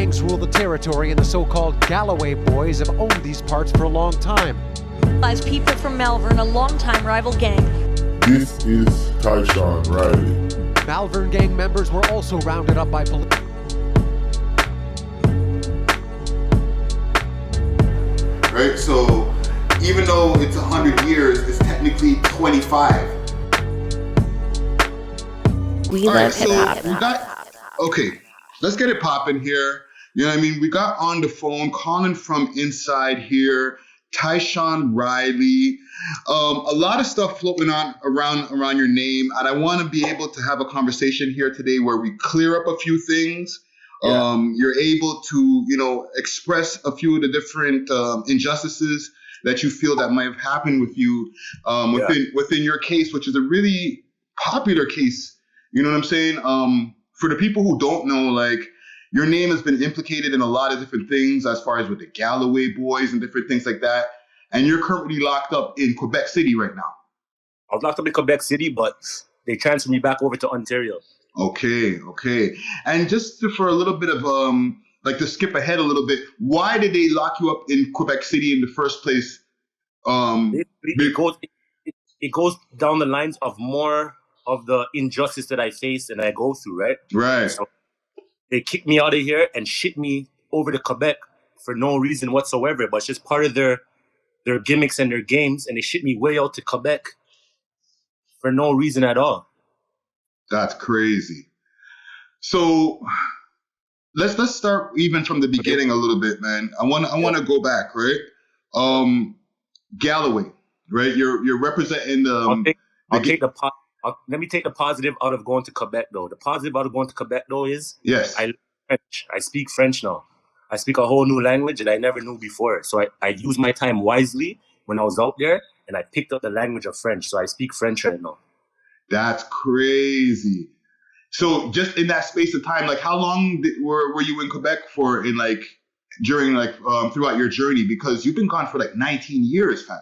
gangs rule the territory, and the so-called Galloway Boys have owned these parts for a long time. As people from Malvern, a long-time rival gang. This is Tyshan Riley. Malvern gang members were also rounded up by police. Right, so even though it's 100 years, it's technically 25. We All love right, so hip-hop. we got, okay, let's get it popping here. You know what I mean? We got on the phone calling from inside here, Tyshan Riley. A lot of stuff floating on around your name, and I want to be able to have a conversation here today where we clear up a few things. Yeah. You're able to, express a few of the different injustices that you feel that might have happened with you within your case, which is a really popular case. You know what I'm saying? For the people who don't know, like, your name has been implicated in a lot of different things as far as with the Galloway Boys and different things like that. And you're currently locked up in Quebec City right now. I was locked up in Quebec City, but they transferred me back over to Ontario. Okay. And just for a little bit of, to skip ahead a little bit, why did they lock you up in Quebec City in the first place? It goes down the lines of more of the injustice that I face and I go through, right? Right. So they kicked me out of here and shipped me over to Quebec for no reason whatsoever, but it's just part of their gimmicks and their games, and they shipped me way out to Quebec for no reason at all. That's crazy. So let's start even from the beginning a little bit, man. I want to go back, right? Galloway, right? You're representing the. Let me take the positive out of going to Quebec, though. The positive out of going to Quebec, though, is yes, I learn French. I speak French now. I speak a whole new language that I never knew before. So I used my time wisely when I was out there, and I picked up the language of French. So I speak French right now. That's crazy. So just in that space of time, like, how long were you in Quebec for? Throughout your journey, because you've been gone for like 19 years, fam.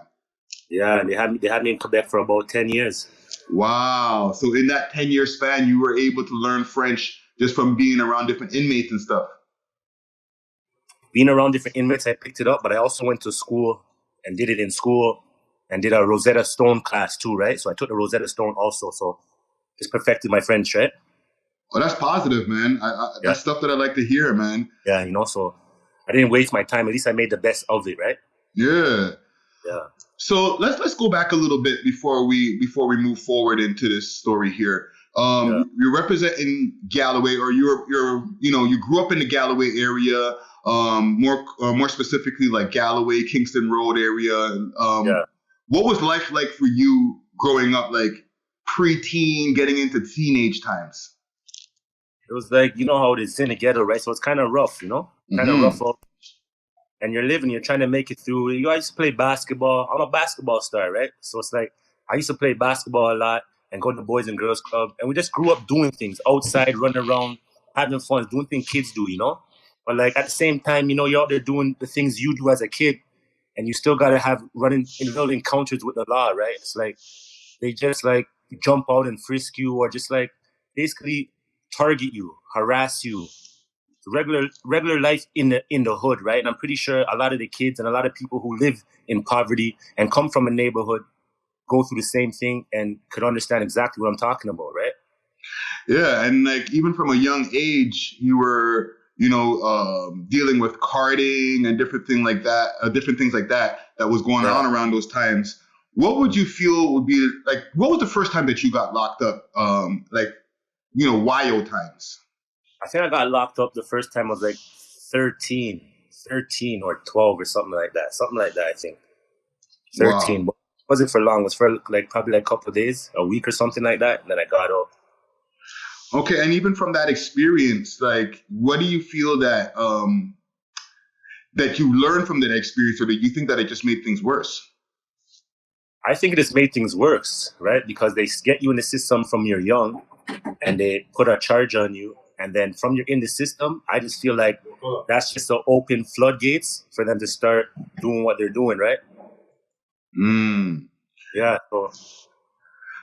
Yeah, and they had me in Quebec for about 10 years. Wow. So in that 10-year span, you were able to learn French just from being around different inmates and stuff. Being around different inmates, I picked it up, but I also went to school and did it in school and did a Rosetta Stone class too, right? So I took the Rosetta Stone also. So just perfected my French, right? Oh, that's positive, man. That's stuff that I like to hear, man. Yeah, so I didn't waste my time. At least I made the best of it, right? Yeah. Yeah. So let's go back a little bit before we move forward into this story here. You're representing Galloway, or you grew up in the Galloway area, more specifically like Galloway, Kingston Road area. What was life like for you growing up, like pre-teen, getting into teenage times? It was like, you know how it is in the ghetto, right? So it's kind of rough, kind of rough up. And you're trying to make it through. I used to play basketball. I'm a basketball star, right? So it's like, I used to play basketball a lot and go to the Boys and Girls Club. And we just grew up doing things outside, running around, having fun, doing things kids do, But like at the same time, you're out there doing the things you do as a kid, and you still got to have running in little encounters with the law, right? It's like, they just like jump out and frisk you, or just like basically target you, harass you. Regular life in the hood, right? And I'm pretty sure a lot of the kids and a lot of people who live in poverty and come from a neighborhood go through the same thing and could understand exactly what I'm talking about, right? Yeah, and like even from a young age, you were, dealing with carding and different things like that was going on around those times. What would you feel would be like? What was the first time that you got locked up? Wild times. I think I got locked up the first time I was like 13 or 12 or something like that. I think. 13. Wow. But it wasn't for long. It was for probably a couple of days, a week or something like that. And then I got out. Okay. And even from that experience, like, what do you feel that you learned from that experience, or do you think that it just made things worse? I think it just made things worse, right? Because they get you in the system from you're young and they put a charge on you. And then from you're in the system, I just feel like that's just to open floodgates for them to start doing what they're doing, right? Mm. Yeah.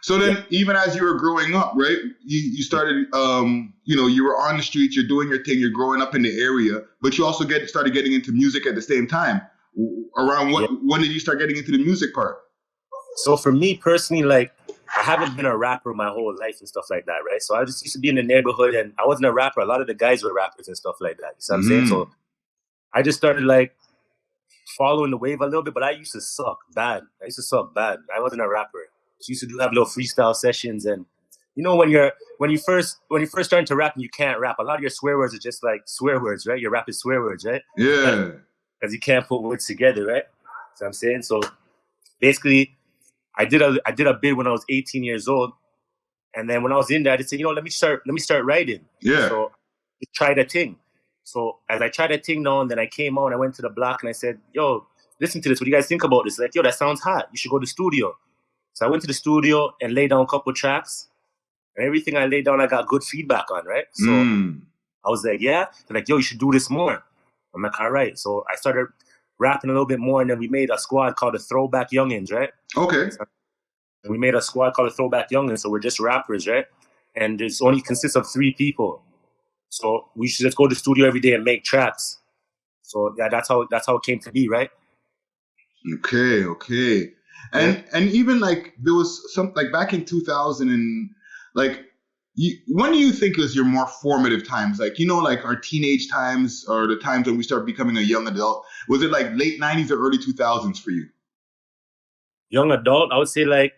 So then, even as you were growing up, right, you started, you were on the streets, you're doing your thing, you're growing up in the area, but you also started getting into music at the same time. Around when did you start getting into the music part? So for me personally, like, I haven't been a rapper my whole life and stuff like that, right? So I just used to be in the neighborhood, and I wasn't a rapper. A lot of the guys were rappers and stuff like that. You see what I'm saying? So I just started, like, following the wave a little bit, but I used to suck bad. I wasn't a rapper. So used to have little freestyle sessions, and you know when you first starting to rap and you can't rap, a lot of your swear words are just like swear words, right? Your rap is swear words, right? Yeah. Because you can't put words together, right? So I'm saying, so basically, I did a bid when I was 18 years old, and then when I was in there, I just said, let me start writing. Yeah. So I tried a thing. So as I tried a thing now, and then I came out and I went to the block and I said, yo, listen to this. What do you guys think about this? Like, yo, that sounds hot. You should go to the studio. So I went to the studio and laid down a couple of tracks, and everything I laid down, I got good feedback on, right? So I was like, yeah. They're like, yo, you should do this more. I'm like, all right. So I started rapping a little bit more, and then we made a squad called the Throwback Youngins, right? Okay. So we made a squad called the Throwback Youngins, so we're just rappers, right? And it only consists of 3 people. So we should just go to the studio every day and make tracks. So yeah, that's how it came to be, right? Okay. And even like there was some like back in 2000 and like when do you think was your more formative times? Like, like our teenage times or the times when we start becoming a young adult? Was it like late 90s or early 2000s for you? Young adult, I would say like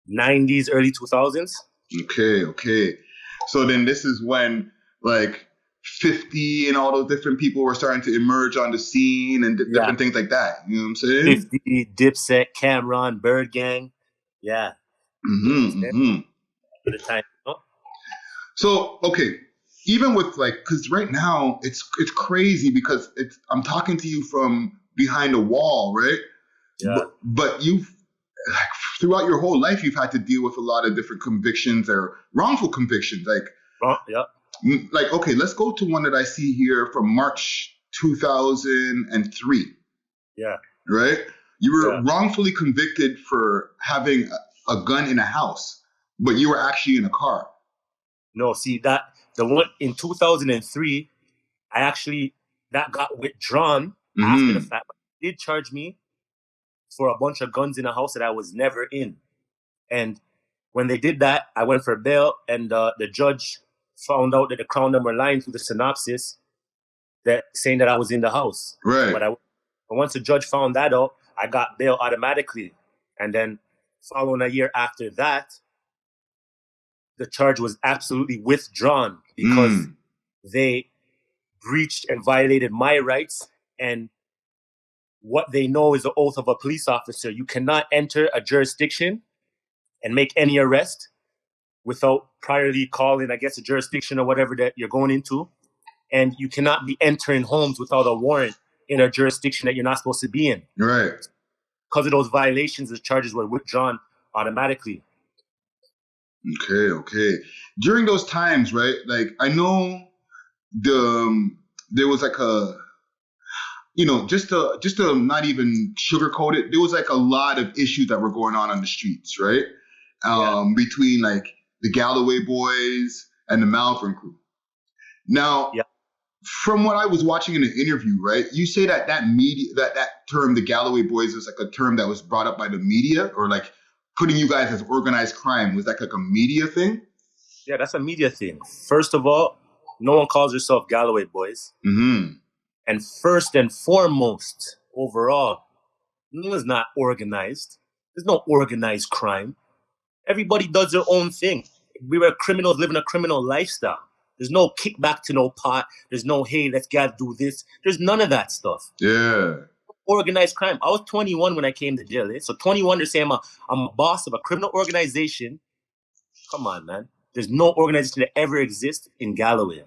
90s, early 2000s. Okay. So then this is when like 50 and all those different people were starting to emerge on the scene and different things like that. You know what I'm saying? 50, Dipset, Cameron, Bird Gang. Yeah. For the time, So, okay, even with like, because right now it's crazy because I'm talking to you from behind a wall, right? Yeah. But you've, like, throughout your whole life, you've had to deal with a lot of different convictions or wrongful convictions. Like, okay, let's go to one that I see here from March 2003. Yeah. Right? You were wrongfully convicted for having a gun in a house, but you were actually in a car. No, see the one in 2003, that got withdrawn after the fact. But they did charge me for a bunch of guns in a house that I was never in. And when they did that, I went for bail, and the judge found out that the Crown were lying through the synopsis, that saying that I was in the house. Right. But once the judge found that out, I got bail automatically. And then following a year after that, the charge was absolutely withdrawn because they breached and violated my rights. And what they know is the oath of a police officer. You cannot enter a jurisdiction and make any arrest without priorly calling, I guess, a jurisdiction or whatever that you're going into. And you cannot be entering homes without a warrant in a jurisdiction that you're not supposed to be in. Right. Because of those violations, the charges were withdrawn automatically. Okay. During those times, right? Like, I know there was like a, just to not even sugarcoat it, there was like a lot of issues that were going on the streets, right? Between like the Galloway boys and the Malvern crew. Now, from what I was watching in an interview, right? You say that media, that term, the Galloway boys, is like a term that was brought up by the media, or like putting you guys as organized crime. Was that like a media thing? Yeah, that's a media thing. First of all, no one calls yourself Galloway boys. And first and foremost, overall, no one's not organized. There's no organized crime. Everybody does their own thing. We were criminals living a criminal lifestyle. There's no kickback to no pot. There's no, hey, let's do this. There's none of that stuff. Yeah. Organized crime. I was 21 when I came to jail. So 21 to say I'm a boss of a criminal organization. Come on, man. There's no organization that ever exists in Galloway.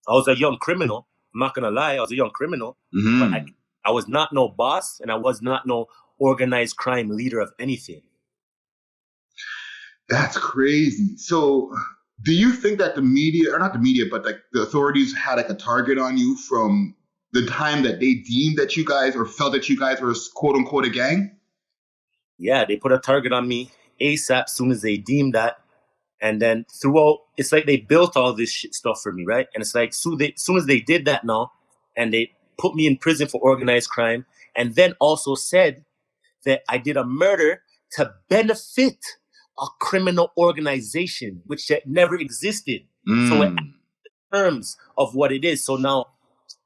I was a young criminal. I'm not going to lie. I was a young criminal. But I was not no boss, and I was not no organized crime leader of anything. That's crazy. So do you think that the media, or not the media, but like the authorities had like a target on you from the time that they deemed that you guys or felt that you guys were quote unquote a gang? Yeah, they put a target on me ASAP soon as they deemed that. And then throughout, it's like they built all this shit stuff for me, right? And it's like, soon as they did that now, and they put me in prison for organized crime, and then also said that I did a murder to benefit a criminal organization, which that never existed. So in terms of what it is. So now,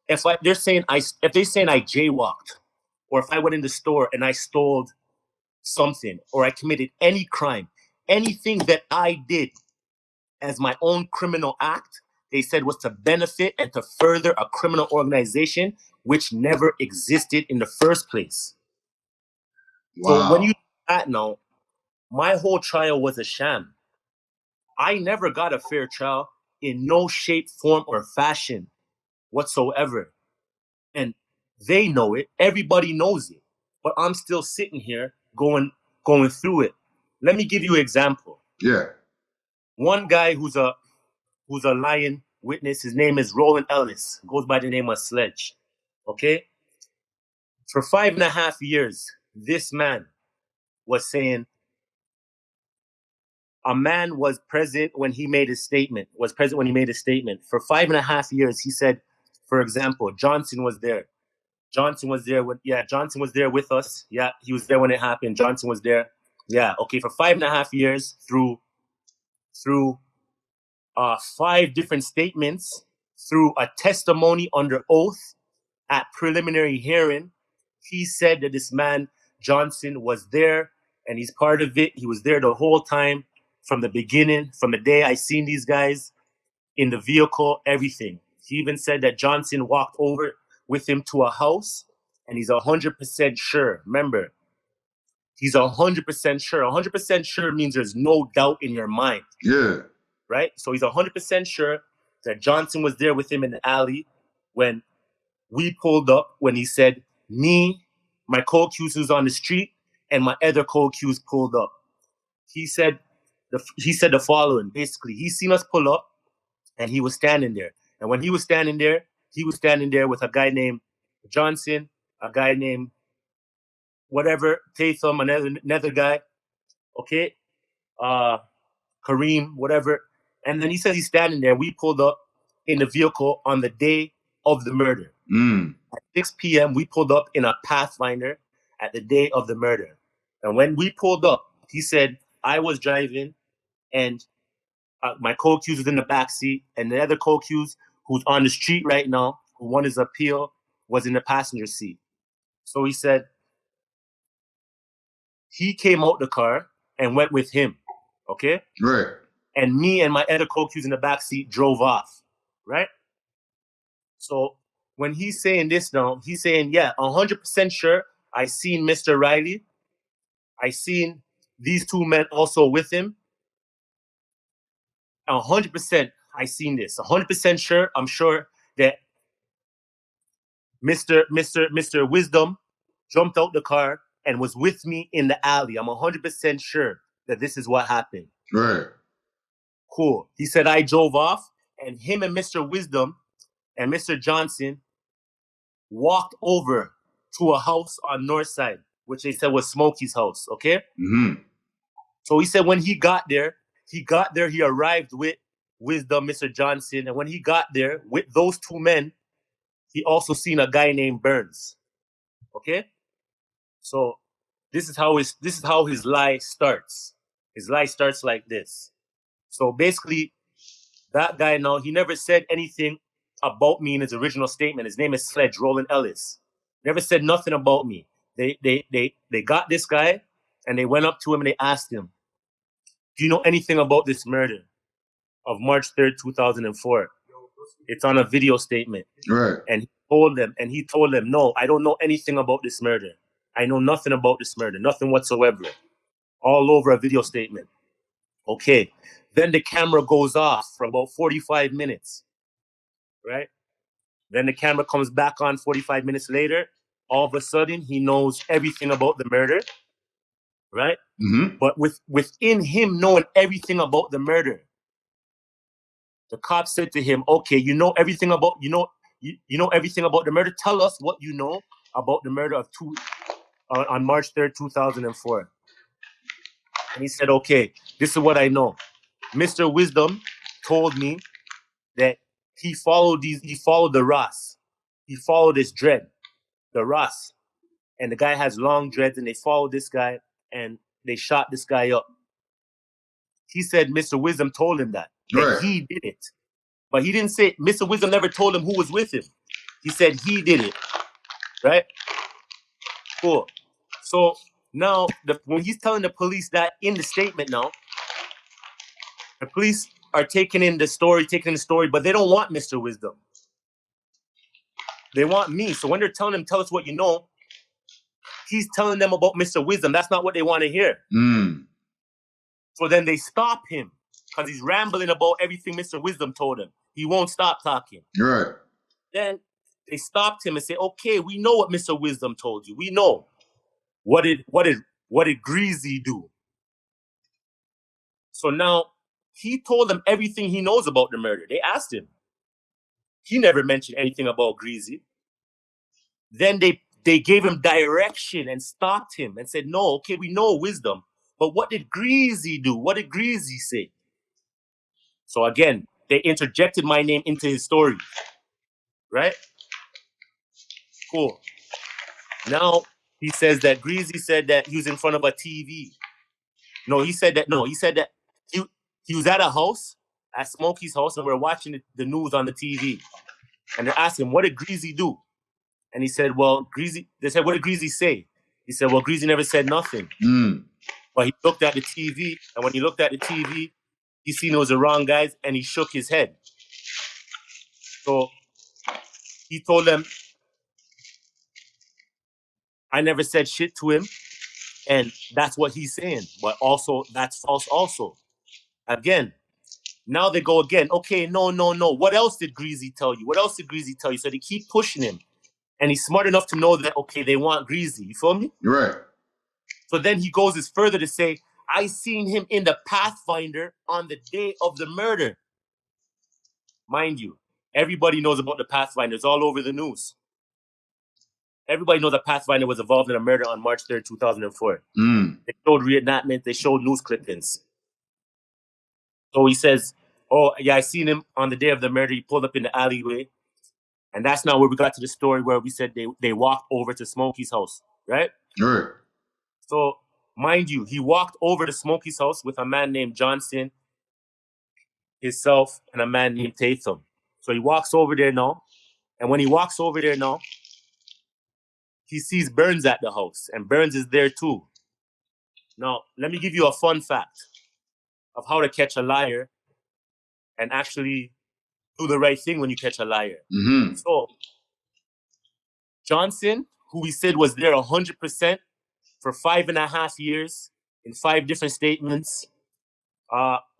if they're saying I jaywalked, or if I went in the store and I stole something, or I committed any crime, anything that I did as my own criminal act, they said was to benefit and to further a criminal organization which never existed in the first place. Wow. So when you do that now, my whole trial was a sham. I never got a fair trial in no shape, form, or fashion whatsoever. And they know it. Everybody knows it. But I'm still sitting here going through it. Let me give you an example. Yeah. One guy who's a lying witness, his name is Roland Ellis, goes by the name of Sledge. Okay? For 5.5 years, this man was saying a man was present when he made his statement, For 5.5 years, he said, for example, Johnson was there. Johnson was there with us. Yeah, he was there when it happened. Johnson was there. Yeah, okay, for 5.5 years through 5 different statements, through a testimony under oath at preliminary hearing, he said that this man, Johnson, was there and he's part of it. He was there the whole time from the beginning, from the day I seen these guys in the vehicle, everything. He even said that Johnson walked over with him to a house and he's 100% sure. Remember, he's 100% sure. 100% sure means there's no doubt in your mind. Yeah. Right? So he's 100% sure that Johnson was there with him in the alley when we pulled up, when he said, me, my co-accused was on the street, and my other co-accused pulled up. He said the following, basically, he seen us pull up, and he was standing there. And when he was standing there with a guy named Johnson, a guy named whatever, Tatham, another guy, okay? Kareem, whatever. And then he says he's standing there. We pulled up in the vehicle on the day of the murder. At 6 p.m., we pulled up in a Pathfinder at the day of the murder. And when we pulled up, he said, I was driving and my co-accused was in the back seat, and the other co-accused who's on the street right now, who won his appeal, was in the passenger seat. So he said he came out the car and went with him, okay? Right. And me and my other co-accused in the back seat drove off, right? So when he's saying this now, he's saying, yeah, 100% sure I seen Mr. Riley. I seen these 2 men also with him. 100% I seen this. 100% sure, I'm sure that Mr. Wisdom jumped out the car and was with me in the alley. I'm 100% sure that this is what happened. Right. Cool. He said I drove off, and him and Mr. Wisdom and Mr. Johnson walked over to a house on North Side, which they said was Smokey's house, okay? Mm-hmm. So he said when he got there, he arrived with Wisdom, Mr. Johnson, and when he got there with those 2 men, he also seen a guy named Burns, okay? So this is how his lie starts. His lie starts like this. So basically, that guy now, he never said anything about me in his original statement. His name is Sledge, Roland Ellis. Never said nothing about me. They got this guy and they went up to him and they asked him, do you know anything about this murder of March 3rd, 2004? It's on a video statement. Right. And he told them, no, I don't know anything about this murder. I know nothing about this murder, nothing whatsoever. All over a video statement. Okay. Then the camera goes off for about 45 minutes, right? Then the camera comes back on 45 minutes later. All of a sudden, he knows everything about the murder, right? Mm-hmm. But within him knowing everything about the murder, the cop said to him, okay, you know everything about everything about the murder. Tell us what you know about the murder of on March 3rd, 2004. And he said, okay, this is what I know. Mr. Wisdom told me that he followed the Ross. He followed this dread, the Ross. And the guy has long dreads, and they followed this guy, and they shot this guy up. He said Mr. Wisdom told him that he did it. But he didn't say, Mr. Wisdom never told him who was with him. He said he did it, right? Cool. So now, when he's telling the police that in the statement now, the police are taking in the story, but they don't want Mr. Wisdom. They want me. So when they're telling him, tell us what you know, he's telling them about Mr. Wisdom. That's not what they want to hear. So then they stop him because he's rambling about everything Mr. Wisdom told him. He won't stop talking. Right. Then they stopped him and say, okay, we know what Mr. Wisdom told you. We know. What did Greasy do? So now he told them everything he knows about the murder. They asked him. He never mentioned anything about Greasy. Then they gave him direction and stopped him and said, no, okay, we know Wisdom, but what did Greasy do? What did Greasy say? So again, they interjected my name into his story. Right? Cool. Now he says that Greasy said that he was in front of a TV. He said that he was at a house, at Smokey's house, and we're watching the news on the TV. And they're asking him, what did Greasy do? And he said, they said, what did Greasy say? He said, well, Greasy never said nothing. But he looked at the TV, and when he looked at the TV, he seen it was the wrong guys, and he shook his head. So he told them, I never said shit to him, and that's what he's saying. But also, that's false also. Again, now they go again. Okay, no. What else did Greasy tell you? What else did Greasy tell you? So they keep pushing him. And he's smart enough to know that, okay, they want Greasy. You feel me? Right. So then he goes as further to say, I seen him in the Pathfinder on the day of the murder. Mind you, everybody knows about the Pathfinder. It's all over the news. Everybody knows that Pathfinder was involved in a murder on March 3rd, 2004. They showed reenactment. They showed news clippings. So he says, oh, yeah, I seen him on the day of the murder. He pulled up in the alleyway. And that's now where we got to the story where we said they walked over to Smokey's house, right? Right. So, mind you, he walked over to Smokey's house with a man named Johnson, himself, and a man named Tatham. So he walks over there now. And when he walks over there now, he sees Burns at the house. And Burns is there too. Now, let me give you a fun fact of how to catch a liar and actually do the right thing when you catch a liar. So, Johnson, who we said was there 100% for 5.5 years in 5 different statements,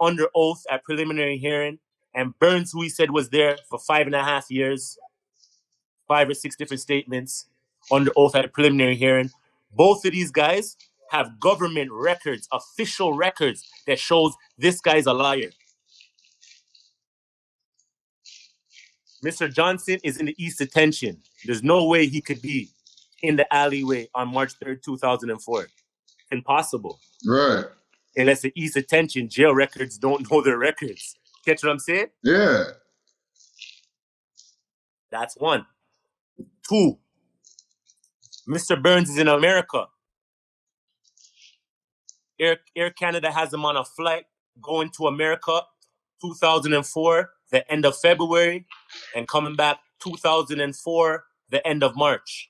under oath at preliminary hearing, and Burns, who we said was there for 5.5 years, 5 or 6 different statements, under oath at a preliminary hearing. Both of these guys have government records, official records that shows this guy's a liar. Mr. Johnson is in the East Detention. There's no way he could be in the alleyway on March 3rd, 2004. Impossible. Right. Unless the East Detention jail records don't know their records. Catch what I'm saying? Yeah. That's 1. 2. Mr. Burns is in America. Air Canada has him on a flight going to America 2004, the end of February, and coming back 2004, the end of March.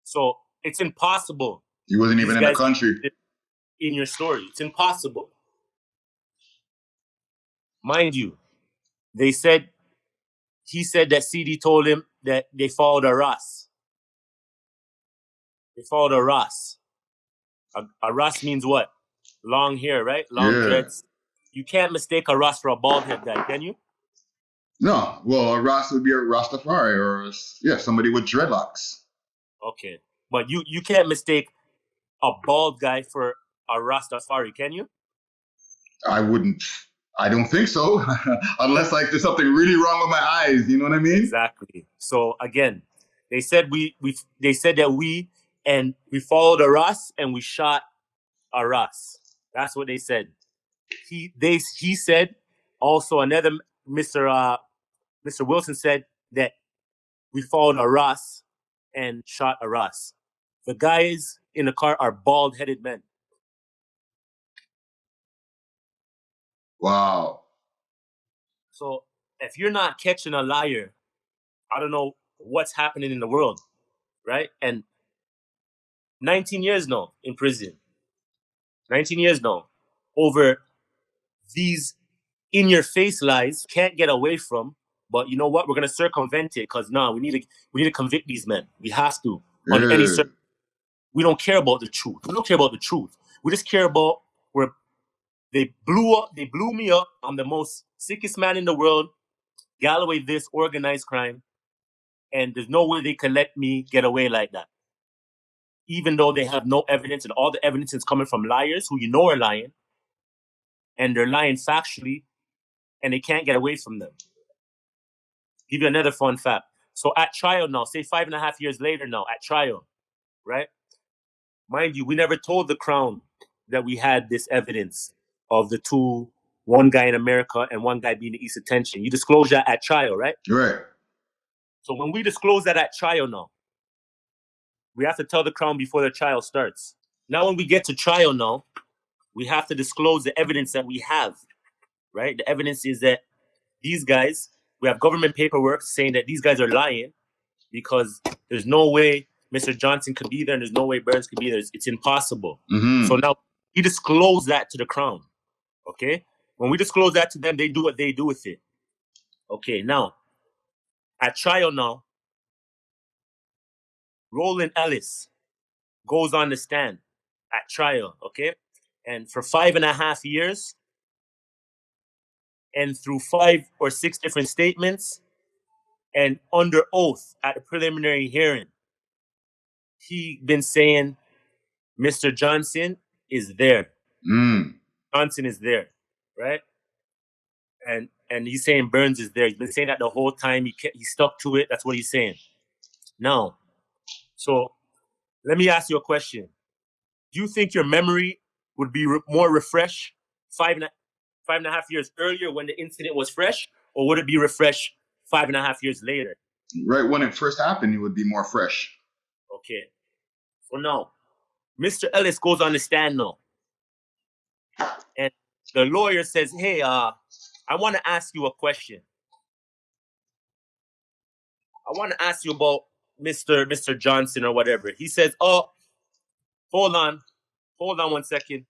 So it's impossible. He wasn't even in the country. In your story, it's impossible. Mind you, he said that CD told him that they followed a Ross. They followed a Ross. A Ross means what? Long hair, right? Long dreads. You can't mistake a Ross for a bald head guy, can you? No. Well, a Ross would be a Rastafari or somebody with dreadlocks. Okay. But you can't mistake a bald guy for a Rastafari, can you? I wouldn't. I don't think so. Unless there's something really wrong with my eyes, you know what I mean? Exactly. So again, they said that we followed a Ross and we shot arrest. That's what they said. He said also another Mr. Wilson said that we followed arrest and shot arrest. The guys in the car are bald-headed men. Wow. So if you're not catching a liar, I don't know what's happening in the world, right? And 19 years now in prison. 19 years now over these in-your-face lies, can't get away from. But you know what? We're gonna circumvent it because we need to convict these men. We have to. Under any we don't care about the truth. We don't care about the truth. We just care about where they blew me up. I'm the most sickest man in the world. Galloway, this organized crime, and there's no way they can let me get away like that. Even though they have no evidence, and all the evidence is coming from liars who you know are lying, and they're lying factually, and they can't get away from them. Give you another fun fact. So at trial now, say 5.5 years later now, at trial, right? Mind you, we never told the Crown that we had this evidence of the two, one guy in America and one guy being the East Detention. You disclose that at trial, right? Right. So when we disclose that at trial now, we have to tell the Crown before the trial starts. Now when we get to trial now, we have to disclose the evidence that we have, right? The evidence is that these guys, we have government paperwork saying that these guys are lying because there's no way Mr. Johnson could be there and there's no way Burns could be there. It's impossible. So now we disclose that to the Crown, okay? When we disclose that to them, they do what they do with it. Okay, now, at trial now, Roland Ellis goes on the stand at trial, okay? And for 5.5 years, and through 5 or 6 different statements, and under oath at a preliminary hearing, he been saying Mr. Johnson is there. Johnson is there, right? And he's saying Burns is there. He's been saying that the whole time. He stuck to it. That's what he's saying. Now, so let me ask you a question. Do you think your memory would be more refreshed 5.5 years earlier when the incident was fresh, or would it be refreshed 5.5 years later? Right when it first happened, it would be more fresh. Okay. So now, Mr. Ellis goes on the stand now. And the lawyer says, hey, I want to ask you a question. I want to ask you about Mr. Johnson or whatever. He says, oh, hold on 1 second.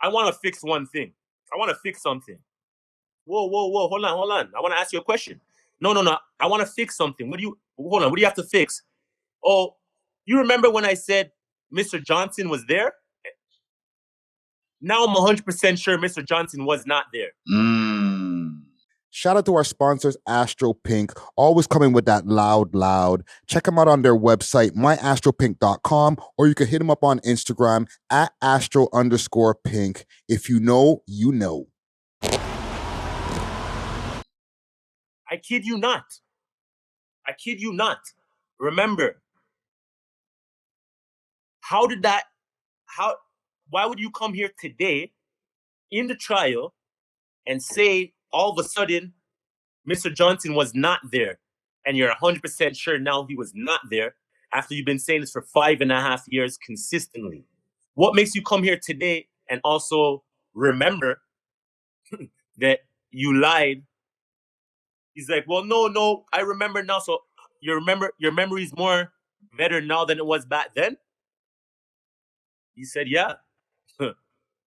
I want to fix one thing. I want to fix something. Whoa, hold on. I want to ask you a question. No. I want to fix something. What do you have to fix? Oh, you remember when I said Mr. Johnson was there? Now I'm 100% sure Mr. Johnson was not there. Shout out to our sponsors, Astro Pink, always coming with that loud. Check them out on their website, myastropink.com, or you can hit them up on Instagram at astro_pink. If you know, you know. I kid you not. Remember, why would you come here today in the trial and say all of a sudden Mr. Johnson was not there and you're 100% sure now he was not there after you've been saying this for 5.5 years consistently? What makes you come here today and also remember that you lied? He's like, well, no, I remember now. So your memory is more better now than it was back then? He said, yeah.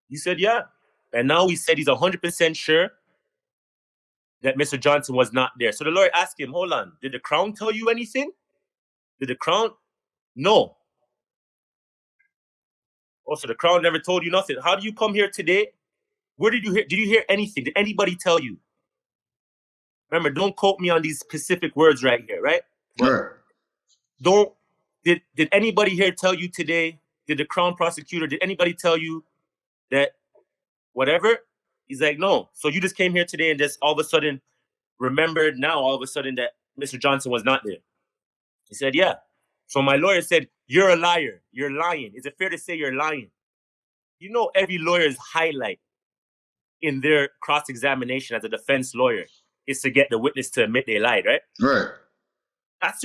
You said, yeah. And now he said he's 100% sure that Mr. Johnson was not there. So the lawyer asked him, hold on, did the Crown tell you anything? Did the Crown? No. Oh, so the Crown never told you nothing. How do you come here today? Where did you hear anything? Did anybody tell you? Remember, don't quote me on these specific words right here, right? Sure. Did anybody here tell you today, did the Crown prosecutor, did anybody tell you that whatever? He's like, no. So you just came here today and just all of a sudden remembered now all of a sudden that Mr. Johnson was not there. He said, yeah. So my lawyer said, you're a liar. You're lying. Is it fair to say you're lying? You know, every lawyer's highlight in their cross-examination as a defense lawyer is to get the witness to admit they lied, right? Right. That's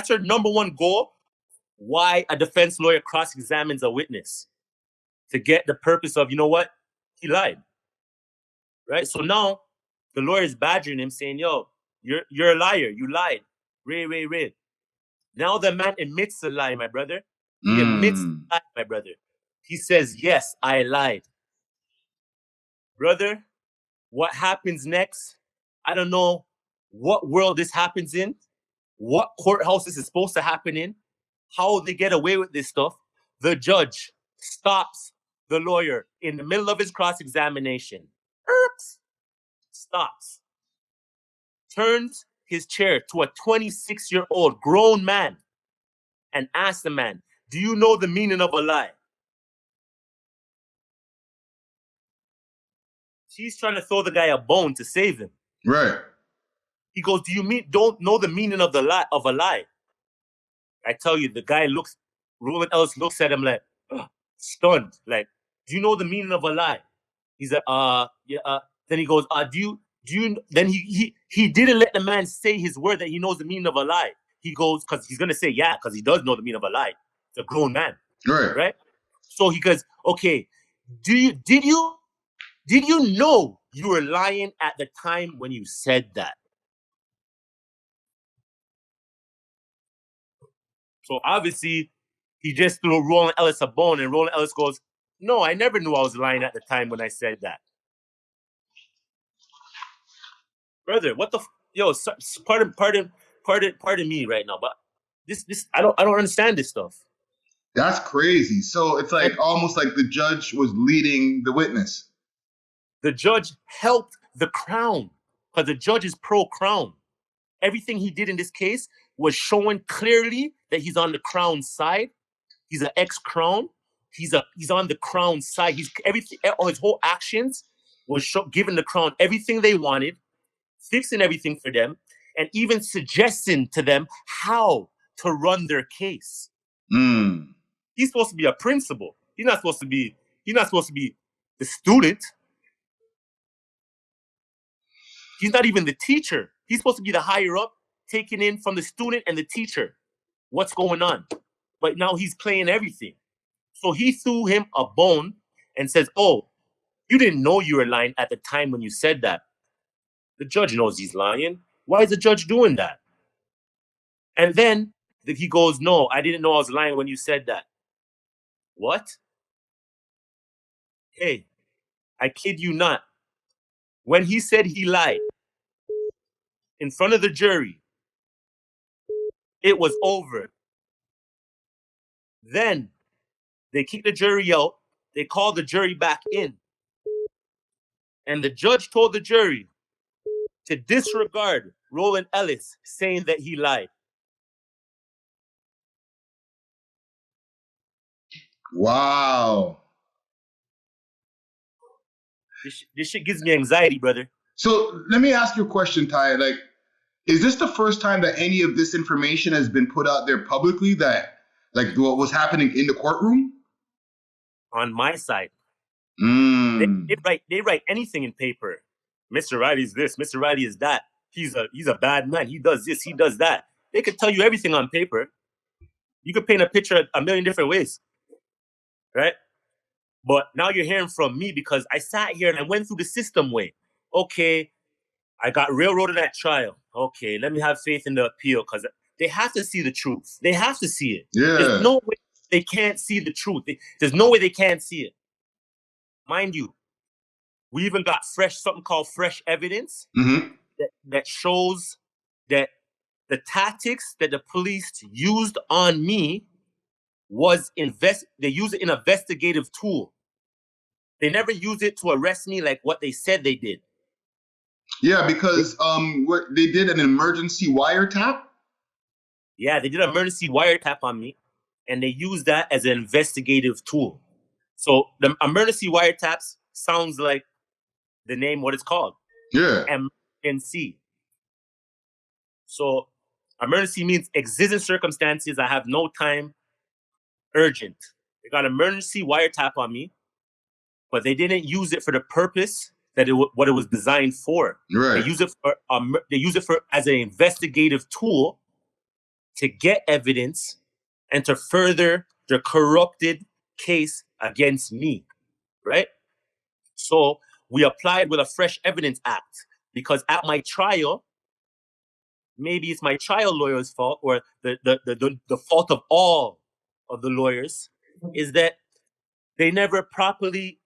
her number one goal. Why a defense lawyer cross-examines a witness, to get the purpose of, you know what, he lied, right? So now the lawyer is badgering him, saying, "Yo, you're a liar. You lied, Ray. Now the man admits the lie, my brother. He admits the lie, my brother. He says, yes, I lied, brother. What happens next? I don't know what world this happens in, what courthouse this is supposed to happen in, how they get away with this stuff. The judge stops the lawyer in the middle of his cross-examination. Stops. Turns his chair to a 26-year-old grown man and asks the man, do you know the meaning of a lie? She's trying to throw the guy a bone to save him. Right. He goes, don't know the meaning of a lie? I tell you, the guy Roland Ellis looks at him like, stunned. Like, do you know the meaning of a lie? He's like, yeah. Then he goes, do you, then he didn't let the man say his word that he knows the meaning of a lie. He goes, because he's going to say, yeah, because he does know the meaning of a lie. It's a grown man. Right? So he goes, okay, did you know you were lying at the time when you said that? So obviously, he just threw Roland Ellis a bone, and Roland Ellis goes, no, I never knew I was lying at the time when I said that. Brother, what the yo? Pardon me right now, but this I don't understand this stuff. That's crazy. So it's like almost like the judge was leading the witness. The judge helped the Crown, because the judge is pro-Crown. Everything he did in this case was showing clearly that he's on the Crown side. He's an ex-Crown. He's on the Crown side. All his whole actions was giving the Crown everything they wanted, fixing everything for them, and even suggesting to them how to run their case. He's supposed to be a principal. He's not supposed to be the student. He's not even the teacher. He's supposed to be the higher up, taking in from the student and the teacher what's going on. But now he's playing everything. So he threw him a bone and says, oh, you didn't know you were lying at the time when you said that. The judge knows he's lying. Why is the judge doing that? And then he goes, no, I didn't know I was lying when you said that. What? Hey, I kid you not. When he said he lied in front of the jury, it was over. Then they kicked the jury out. They called the jury back in. And the judge told the jury to disregard Roland Ellis saying that he lied. Wow. This shit gives me anxiety, brother. So let me ask you a question, Ty. Like, is this the first time that any of this information has been put out there publicly, that like what was happening in the courtroom? On my side. They write anything in paper. Mr. Riley is this, Mr. Riley is that. He's a bad man. He does this, he does that. They could tell you everything on paper. You could paint a picture a million different ways. Right? But now you're hearing from me because I sat here and I went through the system way. Okay, I got railroaded at trial. Okay, let me have faith in the appeal, because they have to see the truth. They have to see it. Yeah. There's no way they can't see the truth. There's no way they can't see it. Mind you, we even got something called fresh evidence that shows that the tactics that the police used on me they use it in an investigative tool. They never use it to arrest me like what they said they did. Yeah, because they did an emergency wiretap. Yeah, they did an emergency wiretap on me, and they used that as an investigative tool. So the emergency wiretaps sounds like the name, what it's called. Yeah. emergency. So emergency means existing circumstances. I have no time. Urgent. They got emergency wiretap on me. but they didn't use it for the purpose that what it was designed for. Right. They use it for as an investigative tool to get evidence and to further the corrupted case against me, right? So we applied with a Fresh Evidence Act because at my trial, maybe it's my trial lawyer's fault or the fault of all of the lawyers is that they never properly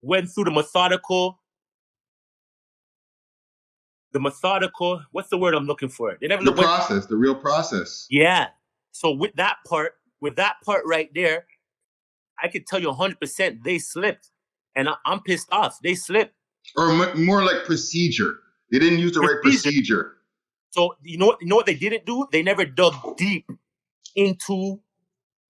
went through the methodical, what's the word I'm looking for? They never the real process. Yeah. So with that part right there, I could tell you 100% they slipped. And I'm pissed off. They slipped. Or more like procedure. They didn't use the right procedure. So you know what they didn't do? They never dug deep into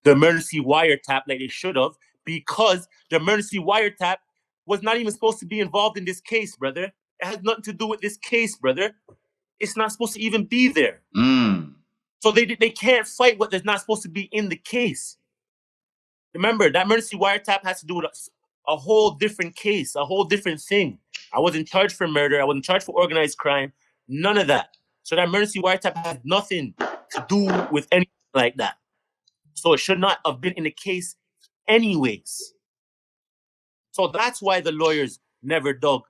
the emergency wiretap like they should have, because the emergency wiretap was not even supposed to be involved in this case, brother. It has nothing to do with this case, brother. It's not supposed to even be there. So they can't fight what is not supposed to be in the case. Remember, that emergency wiretap has to do with a whole different case, a whole different thing. I wasn't charged for murder. I wasn't charged for organized crime. None of that. So that emergency wiretap has nothing to do with anything like that. So it should not have been in the case anyways. So that's why the lawyers never dug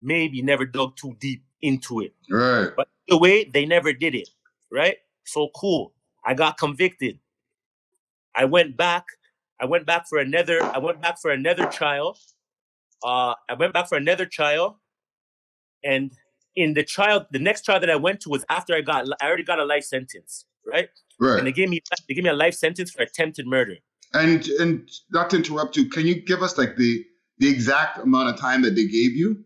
too deep into it. Right. But the way they never did it, right? So cool. I got convicted. I went back for another trial. And in the next trial that I went to was after I already got a life sentence, right? Right. And they gave me a life sentence for attempted murder. And not to interrupt you, can you give us like the exact amount of time that they gave you?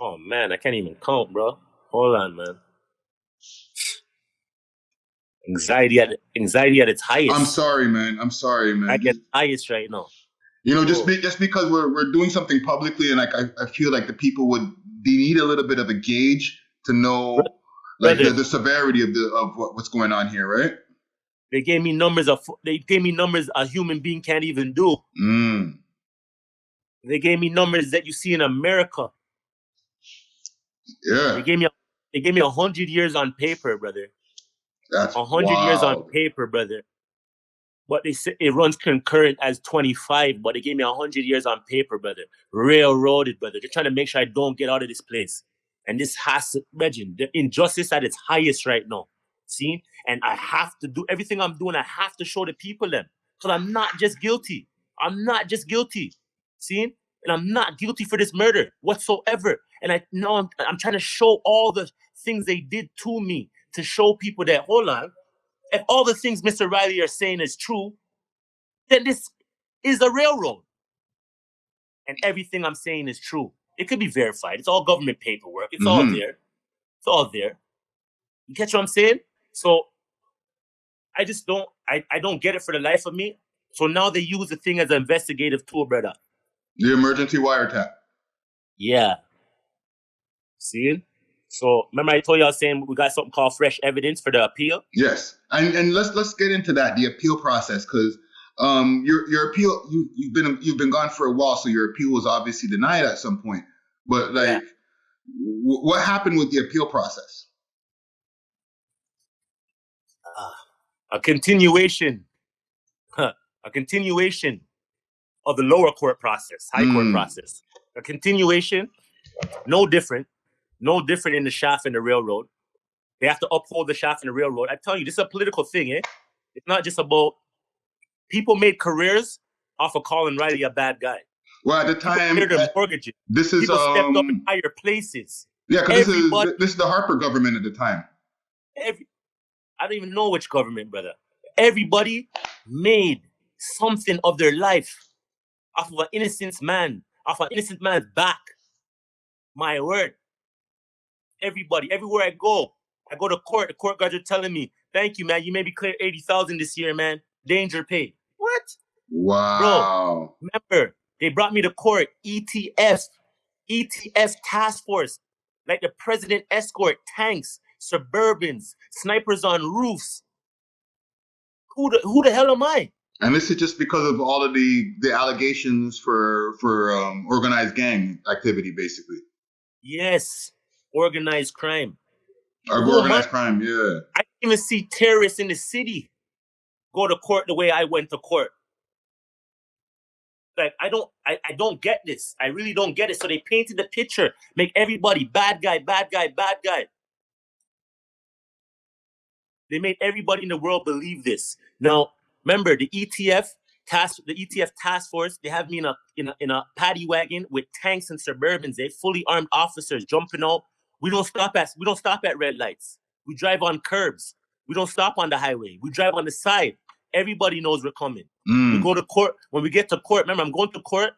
Oh man, I can't even count, bro. Hold on, man. Anxiety at its highest. I'm sorry, man. I get highest right now. You know, just because we're doing something publicly, and like I feel like the people they need a little bit of a gauge to know like the severity of what's going on here, right? They gave me numbers a human being can't even do. They gave me numbers that you see in America. Yeah. They gave me 100 years on paper, brother. That's 100 years on paper, brother. But they say it runs concurrent as 25, but they gave me 100 years on paper, brother. Railroaded, brother. They're trying to make sure I don't get out of this place. And this has to, imagine, the injustice at its highest right now. See? And I have to do everything I'm doing. I have to show the people them. Because I'm not just guilty. See? And I'm not guilty for this murder whatsoever. And I'm trying to show all the things they did to me to show people that, hold on, if all the things Mr. Riley are saying is true, then this is a railroad. And everything I'm saying is true. It could be verified. It's all government paperwork. It's all there. It's all there. You catch what I'm saying? So I just don't get it for the life of me. So now they use the thing as an investigative tool, brother. The emergency wiretap. Yeah. See? So remember I told you I was saying we got something called fresh evidence for the appeal? Yes. And let's get into that, the appeal process, because your appeal, you've been gone for a while, so your appeal was obviously denied at some point. But like, what happened with the appeal process? A continuation of the lower court process, high court process. A continuation, no different in the shaft and the railroad. They have to uphold the shaft and the railroad. I tell you, this is a political thing, eh? It's not just about people made careers off of calling Riley a bad guy. Well, at the time, mortgages. This is people stepped up in higher places. Yeah, because this is the Harper government at the time. I don't even know which government, brother. Everybody made something of their life off of an innocent man's back. My word. Everybody, everywhere I go to court, the court guards are telling me, thank you, man. You made me clear 80,000 this year, man. Danger pay. What? Wow. Bro, remember, they brought me to court, ETF task force, like the president escort, tanks, Suburbans, snipers on roofs. Who the hell am I? And this is just because of all of the allegations for organized gang activity, basically. Yes, organized crime. Or organized crime, yeah. I didn't even see terrorists in the city go to court the way I went to court. Like, I don't get this. I really don't get it. So they painted the picture, make everybody bad guy, bad guy, bad guy. They made everybody in the world believe this. Now, remember the ETF task force. They have me in a paddy wagon with tanks and Suburbans. They fully armed officers jumping out. We don't stop at red lights. We drive on curbs. We don't stop on the highway. We drive on the side. Everybody knows we're coming. We go to court. When we get to court, remember, I'm going to court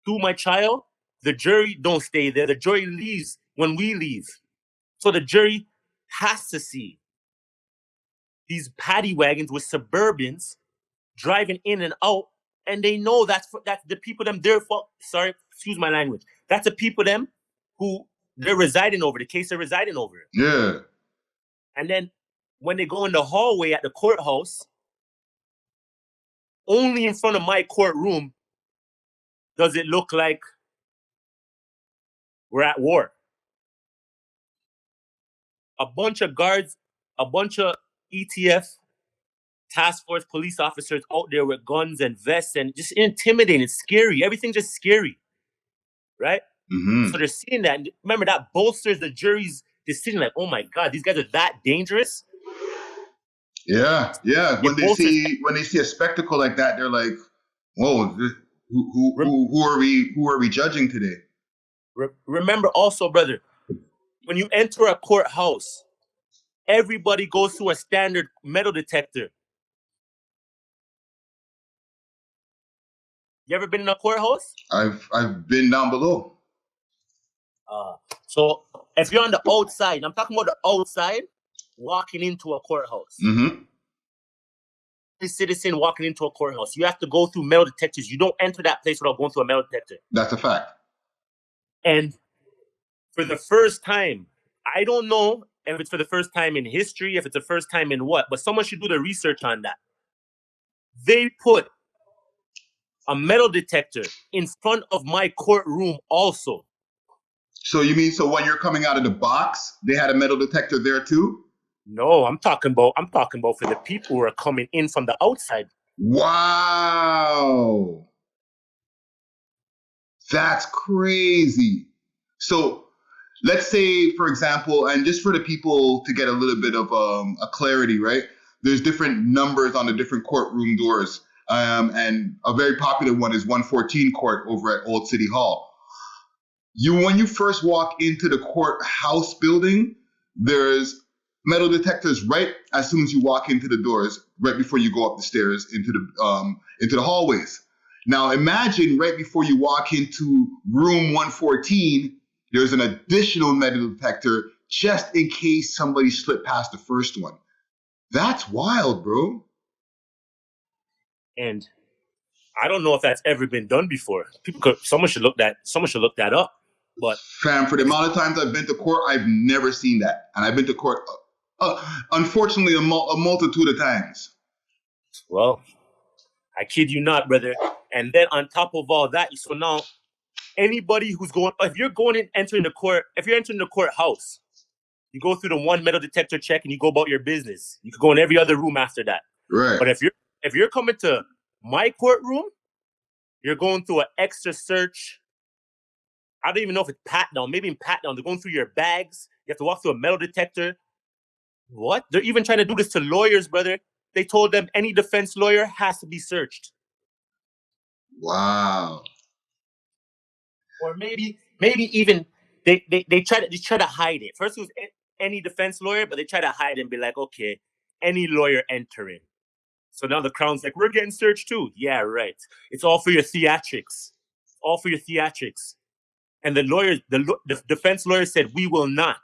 through my trial. The jury don't stay there. The jury leaves when we leave. So the jury has to see these paddy wagons with Suburbans driving in and out, and they know that's the people them there for. Sorry, excuse my language. That's the people them who they're residing over. The case they're residing over. Yeah. And then when they go in the hallway at the courthouse, only in front of my courtroom does it look like we're at war. A bunch of guards, a bunch of ETF task force police officers out there with guns and vests and just intimidating, scary. Everything's just scary, right? Mm-hmm. So they're seeing that. And remember, that bolsters the jury's decision. Like, oh my God, these guys are that dangerous. Yeah. When they see a spectacle like that, they're like, "Whoa, who are we judging today?" Remember also, brother, when you enter a courthouse, everybody goes through a standard metal detector. You ever been in a courthouse? I've been down below. So if you're on the outside, I'm talking about the outside, walking into a courthouse. Mm-hmm. A citizen walking into a courthouse, you have to go through metal detectors. You don't enter that place without going through a metal detector. That's a fact. And for the first time, I don't know if it's for the first time in history, if it's the first time in what, but someone should do the research on that. They put a metal detector in front of my courtroom also. So you mean, so when you're coming out of the box, they had a metal detector there too? No, I'm talking about for the people who are coming in from the outside. Wow. That's crazy. So let's say, for example, and just for the people to get a little bit of a clarity, right? There's different numbers on the different courtroom doors. And a very popular one is 114 court over at Old City Hall. When you first walk into the courthouse building, there's metal detectors right as soon as you walk into the doors, right before you go up the stairs into the hallways. Now imagine right before you walk into room 114, there's an additional metal detector just in case somebody slipped past the first one. That's wild, bro. And I don't know if that's ever been done before. Someone should look that up. But fam, for the amount of times I've been to court, I've never seen that, and I've been to court, unfortunately, a multitude of times. Well, I kid you not, brother. And then on top of all that, so now anybody who's if you're entering the courthouse, you go through the one metal detector check and you go about your business. You could go in every other room after that. Right. But if you're coming to my courtroom, you're going through an extra search. I don't even know if it's pat down. Maybe in pat down, they're going through your bags. You have to walk through a metal detector. What? They're even trying to do this to lawyers, brother. They told them any defense lawyer has to be searched. Wow. Or maybe even they try to hide it. First it was any defense lawyer, but they try to hide it and be like, okay, any lawyer entering. So now the Crown's like, we're getting searched too. Yeah, right. It's all for your theatrics. All for your theatrics. And the defense lawyer said, we will not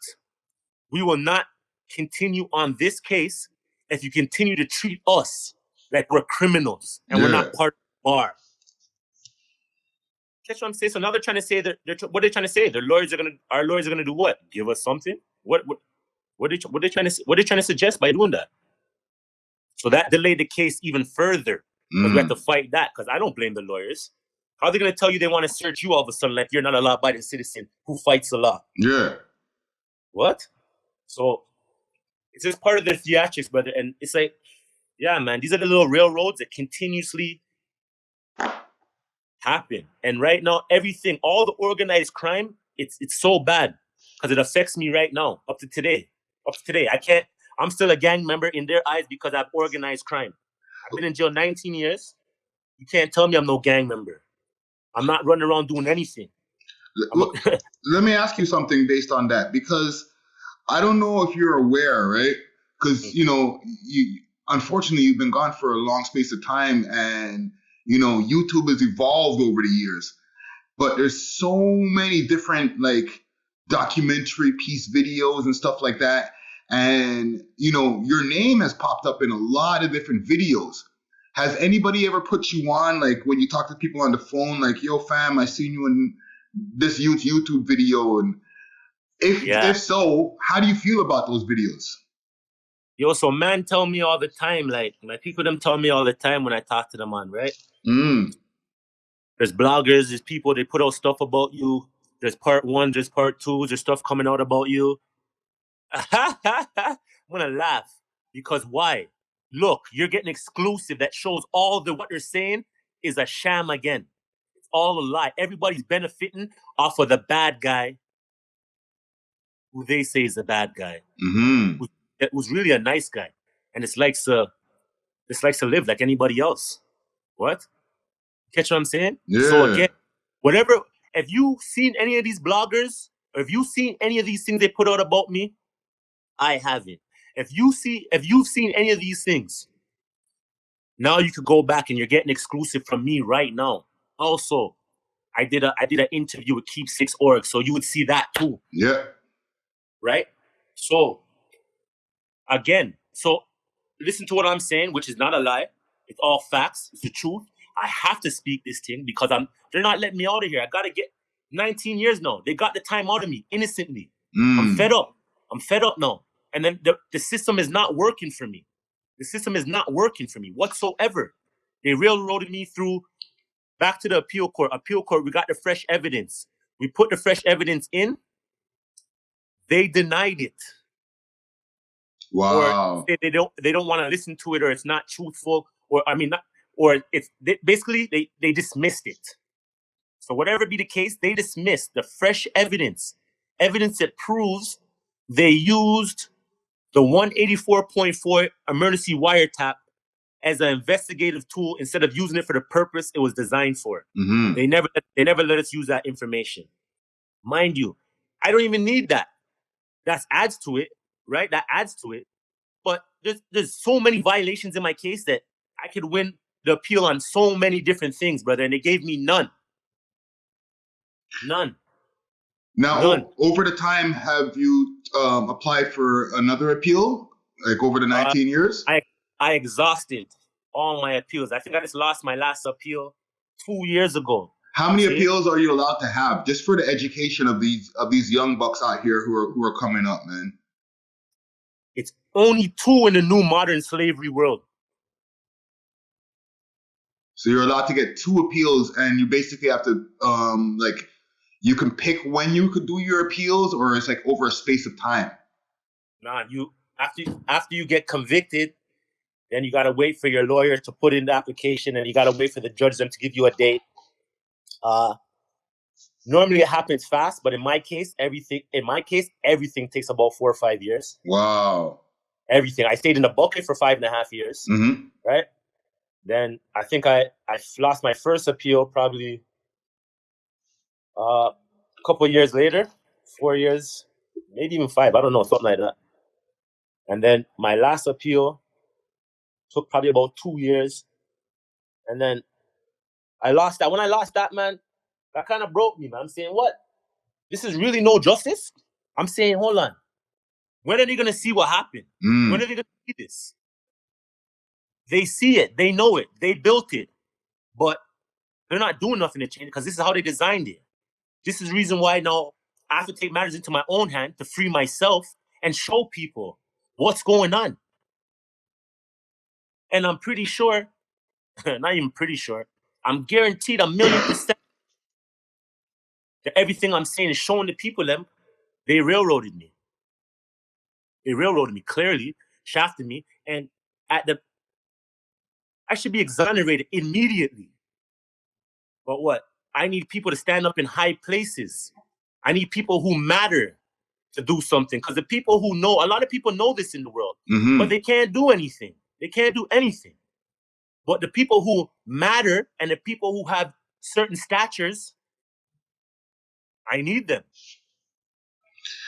continue on this case if you continue to treat us like we're criminals and we're not part of the bar. Catch what I'm saying? So now they're trying to say what are they trying to say? Our lawyers are gonna do what? Give us something? What are they trying to suggest by doing that? So that delayed the case even further. Because we have to fight that, because I don't blame the lawyers. How are they going to tell you they want to search you all of a sudden like you're not a law-abiding citizen who fights the law? Yeah. What? So it's just part of the theatrics, brother. And it's like, yeah, man, these are the little railroads that continuously happen. And right now, everything, all the organized crime, it's so bad because it affects me right now, up to today. I'm still a gang member in their eyes because I've organized crime. I've been in jail 19 years. You can't tell me I'm no gang member. I'm not running around doing anything. Let me ask you something based on that, because I don't know if you're aware, right? Because, unfortunately, you've been gone for a long space of time, and, YouTube has evolved over the years. But there's so many different, documentary piece videos and stuff like that. And, your name has popped up in a lot of different videos. Has anybody ever put you on, when you talk to people on the phone, yo, fam, I seen you in this YouTube video? And if so, how do you feel about those videos? Yo, so man tell me all the time, my people them tell me all the time when I talk to them on, right? There's bloggers, there's people, they put out stuff about you. There's part 1, there's part 2, there's stuff coming out about you. I'm gonna laugh, because why? Look, you're getting exclusive that shows all what they're saying is a sham again. It's all a lie. Everybody's benefiting off of the bad guy who they say is the bad guy. That was really a nice guy. And it's likes to live like anybody else. What? Catch what I'm saying? Yeah. So again, if you've seen any of these bloggers, or if you've seen any of these things they put out about me, I haven't. If you've seen any of these things, now you could go back and you're getting exclusive from me right now. Also, I did an interview with Keepsakes.org, so you would see that too. Yeah. Right? So again, listen to what I'm saying, which is not a lie. It's all facts. It's the truth. I have to speak this thing because they're not letting me out of here. I gotta get 19 years now. They got the time out of me innocently. I'm fed up. I'm fed up now. And then the system is not working for me. The system is not working for me whatsoever. They railroaded me through back to the appeal court. Appeal court, we got the fresh evidence. We put the fresh evidence in. They denied it. Wow. Or they don't want to listen to it, or it's not truthful, they dismissed it. So whatever be the case, they dismissed the fresh evidence that proves they used the 184.4 emergency wiretap as an investigative tool instead of using it for the purpose it was designed for. They never let us use that information. Mind you, I don't even need that. That adds to it, right? That adds to it. But there's so many violations in my case that I could win the appeal on so many different things, brother, and they gave me none. None. Now, over the time, have you applied for another appeal, over the 19 years? I exhausted all my appeals. I think I just lost my last appeal 2 years ago. How many appeals are you allowed to have, just for the education of these young bucks out here who are coming up, man? It's only 2 in the new modern slavery world. So you're allowed to get 2 appeals, and you basically have to you can pick when you could do your appeals, or it's over a space of time. Nah, after you get convicted, then you gotta wait for your lawyer to put in the application, and you gotta wait for the judge them to give you a date. Normally it happens fast, but in my case, everything takes about 4 or 5 years. Wow. Everything. I stayed in the bucket for 5.5 years. Right? Then I think I lost my first appeal probably a couple of years later, 4 years, maybe even 5. I don't know, something like that. And then my last appeal took probably about 2 years. And then I lost that. When I lost that, man, that kind of broke me, man. I'm saying, what? This is really no justice? I'm saying, hold on. When are they going to see what happened? When are they going to see this? They see it. They know it. They built it. But they're not doing nothing to change it because this is how they designed it. This is the reason why now I have to take matters into my own hand to free myself and show people what's going on. And I'm pretty sure not even pretty sure, I'm guaranteed 1,000,000% that everything I'm saying is showing the people them, they railroaded me. They railroaded me clearly, shafted me, and I should be exonerated immediately. But what? I need people to stand up in high places. I need people who matter to do something. Because the people who know, a lot of people know this in the world, but they can't do anything. They can't do anything. But the people who matter and the people who have certain statures, I need them.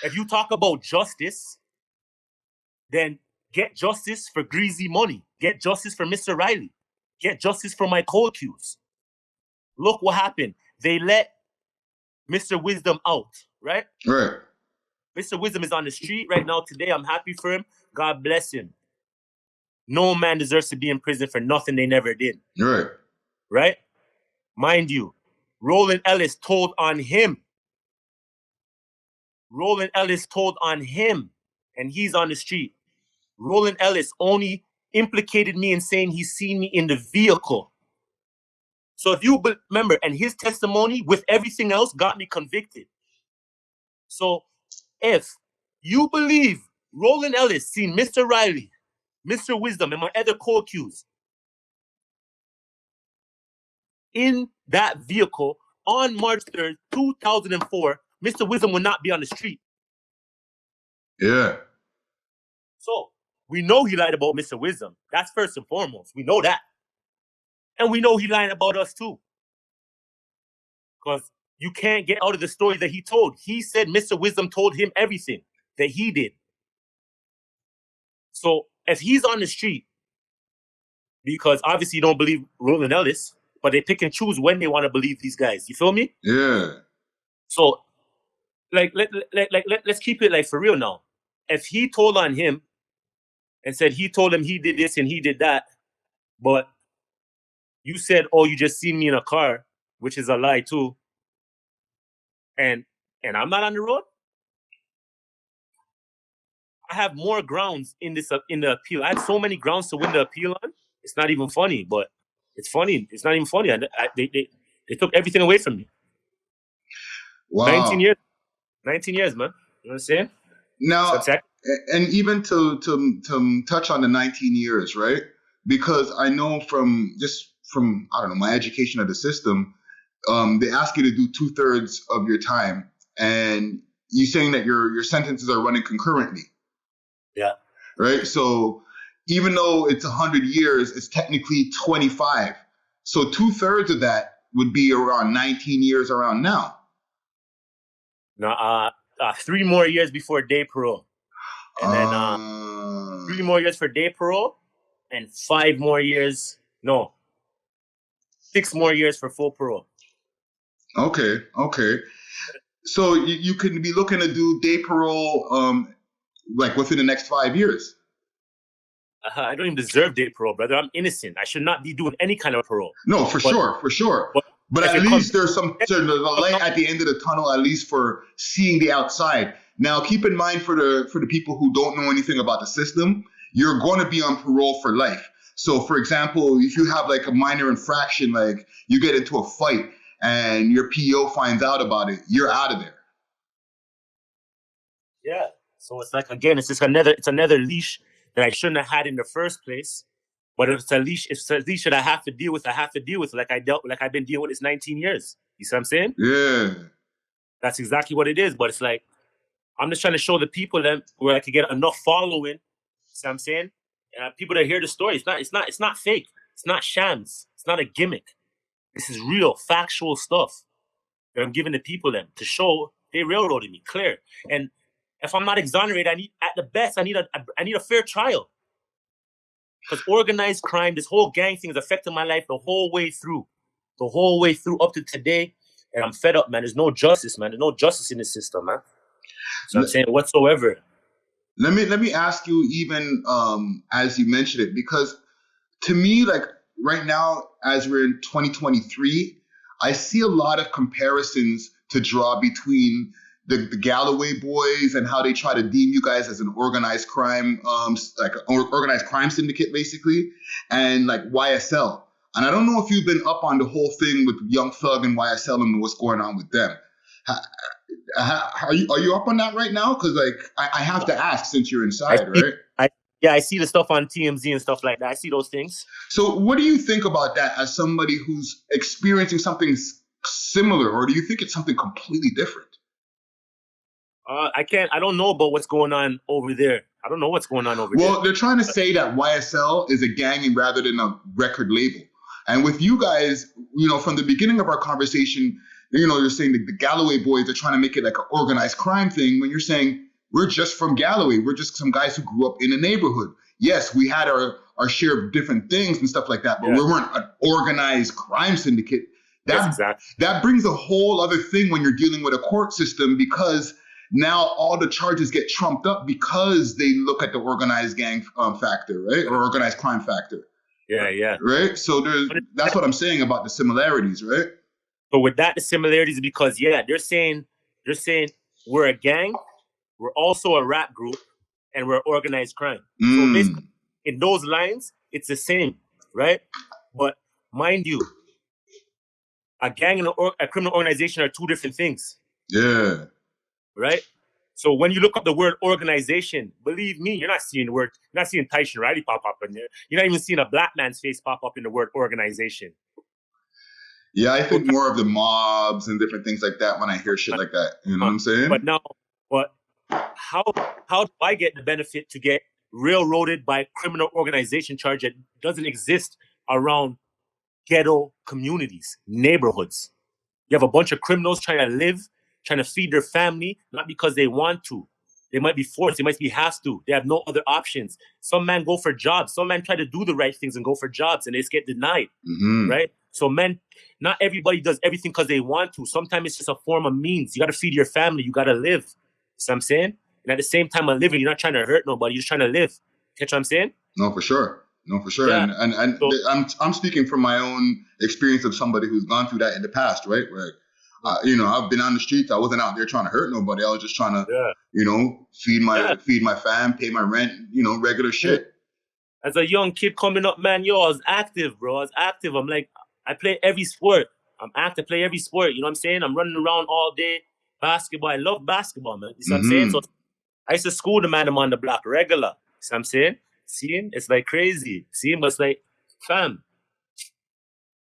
If you talk about justice, then get justice for greasy money. Get justice for Mr. Riley. Get justice for my cold cues. Look what happened. They let Mr. Wisdom out, right? Right. Mr. Wisdom is on the street right now today. I'm happy for him. God bless him. No man deserves to be in prison for nothing they never did. Right. Right? Mind you, Roland Ellis told on him. Roland Ellis told on him, and he's on the street. Roland Ellis only implicated me in saying he's seen me in the vehicle. So if you remember, and his testimony with everything else got me convicted. So if you believe Roland Ellis seen Mr. Riley, Mr. Wisdom, and my other co-accused in that vehicle on March 3rd, 2004, Mr. Wisdom will not be on the street. Yeah. So we know he lied about Mr. Wisdom. That's first and foremost. We know that. And we know he lied about us too. Because you can't get out of the story that he told. He said Mr. Wisdom told him everything that he did. So if he's on the street, because obviously you don't believe Roland Ellis, but they pick and choose when they want to believe these guys. You feel me? Yeah. So, let's keep it like for real now. If he told on him and said he told him he did this and he did that, but you said, oh, you just seen me in a car, which is a lie too, and I'm not on the road, I have more grounds in the appeal. I have so many grounds to win the appeal on. It's not even funny, but it's funny. It's not even funny. They took everything away from me. Wow. 19 years. 19 years, man. You know what I'm saying? Now, So and even to touch on the 19 years, right? Because I know from I don't know, my education of the system, they ask you to do 2/3 of your time, and you're saying that your sentences are running concurrently. Yeah. Right. So even though it's 100 years, it's technically 25. So 2/3 of that would be around 19 years around now. No, 3 more years before day parole, and then 3 more years for day parole, and 5 more years. No, 6 more years for full parole. Okay. So you could be looking to do day parole, like within the next 5 years. I don't even deserve day parole, brother. I'm innocent. I should not be doing any kind of parole. No, for sure. But at least there's a light at the end of the tunnel, at least for seeing the outside. Now, keep in mind for the people who don't know anything about the system, you're going to be on parole for life. So, for example, if you have like a minor infraction, like you get into a fight and your PO finds out about it, you're out of there. Yeah. So it's like, again, it's another leash that I shouldn't have had in the first place. But it's a leash that I have to deal with. I have to deal with like I've been dealing with this 19 years. You see what I'm saying? Yeah. That's exactly what it is. But it's like, I'm just trying to show the people that where I could get enough following. See what I'm saying? People that hear the story. It's not fake. It's not shams. It's not a gimmick. This is real, factual stuff that I'm giving the people them to show they railroaded me, clear. And if I'm not exonerated, I need a fair trial. Because organized crime, this whole gang thing has affected my life the whole way through up to today. And I'm fed up, man. There's no justice, man. There's no justice in the system, man. So I'm saying whatsoever. Let me ask you, even as you mentioned it, because to me, like right now, as we're in 2023, I see a lot of comparisons to draw between the Galloway boys and how they try to deem you guys as an organized crime, like organized crime syndicate, basically, and like YSL. And I don't know if you've been up on the whole thing with Young Thug and YSL and what's going on with them. Are you up on that right now? Because like I have to ask since you're inside, right? I see the stuff on TMZ and stuff like that. I see those things. So what do you think about that as somebody who's experiencing something similar, or do you think it's something completely different? I don't know about what's going on over there. I don't know what's going on over there. Well, they're trying to say that YSL is a gang rather than a record label. And with you guys, from the beginning of our conversation, you're saying that the Galloway Boys are trying to make it like an organized crime thing when you're saying we're just from Galloway. We're just some guys who grew up in a neighborhood. Yes, we had our share of different things and stuff like that, but we weren't an organized crime syndicate. That brings a whole other thing when you're dealing with a court system, because now all the charges get trumped up because they look at the organized gang factor, right? Or organized crime factor. Yeah. Right? So that's what I'm saying about the similarities, right? But with that, the similarities, because they're saying we're a gang, we're also a rap group, and we're organized crime. So basically, in those lines, it's the same, right? But mind you, a gang and a criminal organization are two different things. Yeah. Right? So when you look up the word organization, believe me, you're not seeing Tyshan Riley pop up in there. You're not even seeing a black man's face pop up in the word organization. Yeah, I think more of the mobs and different things like that when I hear shit like that. You know what I'm saying? But how do I get the benefit to get railroaded by criminal organization charge that doesn't exist around ghetto communities, neighborhoods? You have a bunch of criminals trying to feed their family, not because they want to. They might be forced. They might be have to. They have no other options. Some men go for jobs. Some men try to do the right things and go for jobs, and they just get denied, right? So men, not everybody does everything because they want to. Sometimes it's just a form of means. You got to feed your family. You got to live. See what I'm saying? And at the same time of living, you're not trying to hurt nobody. You're just trying to live. Catch what I'm saying? No, for sure. Yeah. And so, I'm speaking from my own experience of somebody who's gone through that in the past, right? Where I've been on the streets. I wasn't out there trying to hurt nobody. I was just trying to, feed my fam, pay my rent, regular shit. As a young kid coming up, man, I was active, bro. I was active. I'm like, I play every sport. I'm active, play every sport. You know what I'm saying? I'm running around all day. Basketball. I love basketball, man. You see what I'm saying? So I used to school the man on the block regular. See what I'm saying? Seeing? It's like crazy. Seeing? But it's like, fam,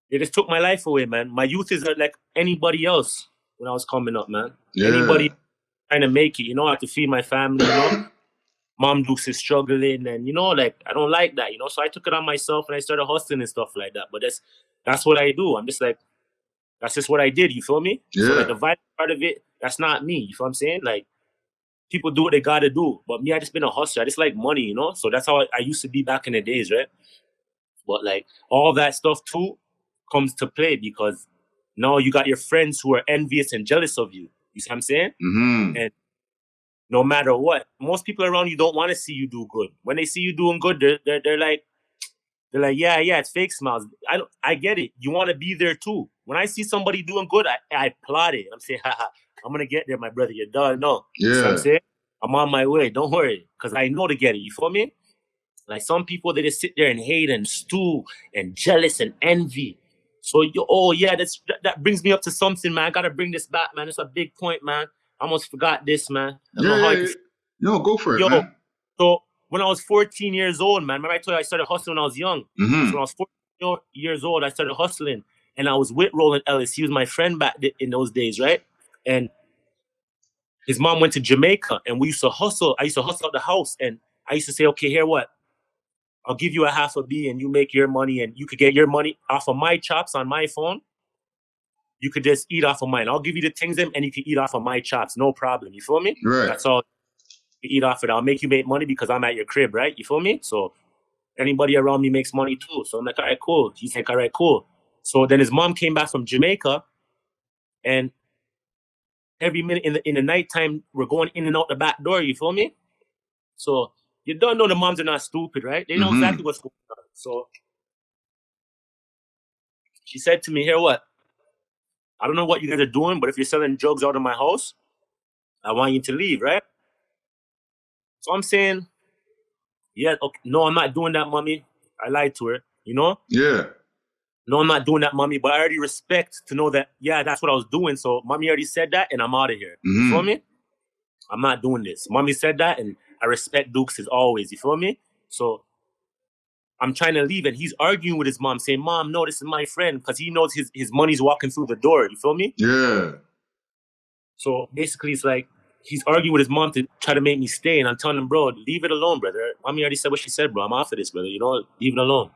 they just took my life away, man. My youth is like anybody else when I was coming up, man. Yeah. Anybody trying to make it, I have to feed my family, Mom Dukes is struggling, and I don't like that, So I took it on myself and I started hustling and stuff like that. But that's what I do. I'm just like, that's just what I did. You feel me? Yeah. So the violent part of it, that's not me. You feel what I'm saying? Like, people do what they gotta do, but me, I just been a hustler. I just like money, So that's how I used to be back in the days, right? But like all that stuff too comes to play because now you got your friends who are envious and jealous of you. You see what I'm saying? And no matter what, most people around you don't want to see you do good. When they see you doing good, they're like, yeah, it's fake smiles. I get it. You want to be there too. When I see somebody doing good, I applaud it. I'm saying, I'm gonna get there, my brother. You're done. No, yeah. You know what I'm saying? I'm on my way. Don't worry, because I know to get it. You feel me? Like some people, they just sit there and hate and stew and jealous and envy. So that brings me up to something, man. I gotta bring this back, man. It's a big point, man. I almost forgot this, man. No, go for it, man. So when I was 14 years old, man, remember I told you I started hustling when I was young. So when I was 14 years old, I started hustling, and I was with Roland Ellis. He was my friend back in those days, right? And his mom went to Jamaica, and we used to hustle. I used to hustle out the house, and I used to say, okay, here what? I'll give you a half a B, and you make your money, and you could get your money off of my chops on my phone. You could just eat off of mine. I'll give you the things, and you can eat off of my chops, no problem. You feel me? Right. That's all. You eat off it. I'll make you make money because I'm at your crib, right? You feel me? So anybody around me makes money too. So I'm like, all right, cool. He's like, all right, cool. So then his mom came back from Jamaica, and every minute in the nighttime, we're going in and out the back door. You feel me? So you don't know the moms are not stupid, right? They know exactly what's going on. So she said to me, here what? I don't know what you guys are doing, but if you're selling drugs out of my house, I want you to leave, right? So I'm saying, yeah, okay, no, I'm not doing that, mommy. I lied to her, Yeah. no, I'm not doing that, mommy, but I already respect to know that, yeah, that's what I was doing. So mommy already said that and I'm out of here. You feel me? I'm not doing this. Mommy said that and I respect Dukes as always. You feel me? So I'm trying to leave and he's arguing with his mom saying, Mom, no, this is my friend because he knows his money's walking through the door. You feel me? Yeah. So basically it's like he's arguing with his mom to try to make me stay. And I'm telling him, bro, leave it alone, brother. Mommy already said what she said, bro. I'm off of this, brother. You know, leave it alone.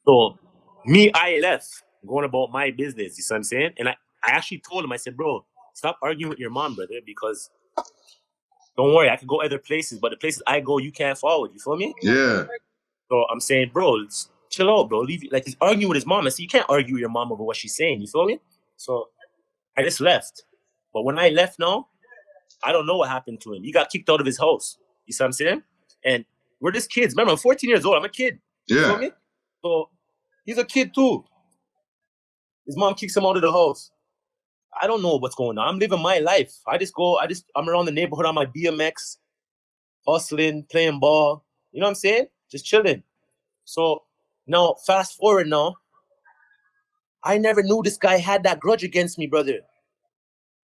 So I left going about my business. You see what I'm saying? And I actually told him, I said, bro, stop arguing with your mom, brother, because don't worry, I could go other places, but the places I go, you can't follow. You feel me? Yeah. So I'm saying, bro, chill out, bro. Leave. Like he's arguing with his mom. I said, you can't argue with your mom over what she's saying. You feel me? So I just left. But when I left now, I don't know what happened to him. He got kicked out of his house. You see what I'm saying? And we're just kids. Remember, I'm 14 years old. I'm a kid. You feel me? So he's a kid too. His mom kicks him out of the house. I don't know what's going on. I'm living my life. I'm around the neighborhood on my BMX, hustling, playing ball. You know what I'm saying? Just chilling. So now, fast forward now. I never knew this guy had that grudge against me, brother.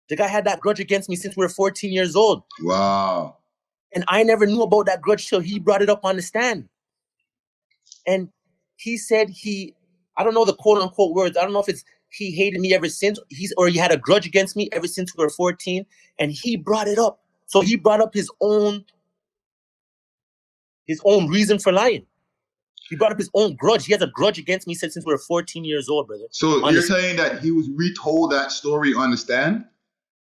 The guy had that grudge against me since we were 14 years old. Wow. And I never knew about that grudge till he brought it up on the stand. And he said I don't know the quote unquote words. I don't know if it's he hated me ever since or he had a grudge against me ever since we were 14. And he brought it up. So he brought up his own reason for lying. He brought up his own grudge. He has a grudge against me since we were 14 years old, brother. So you're saying that he was retold that story on the stand?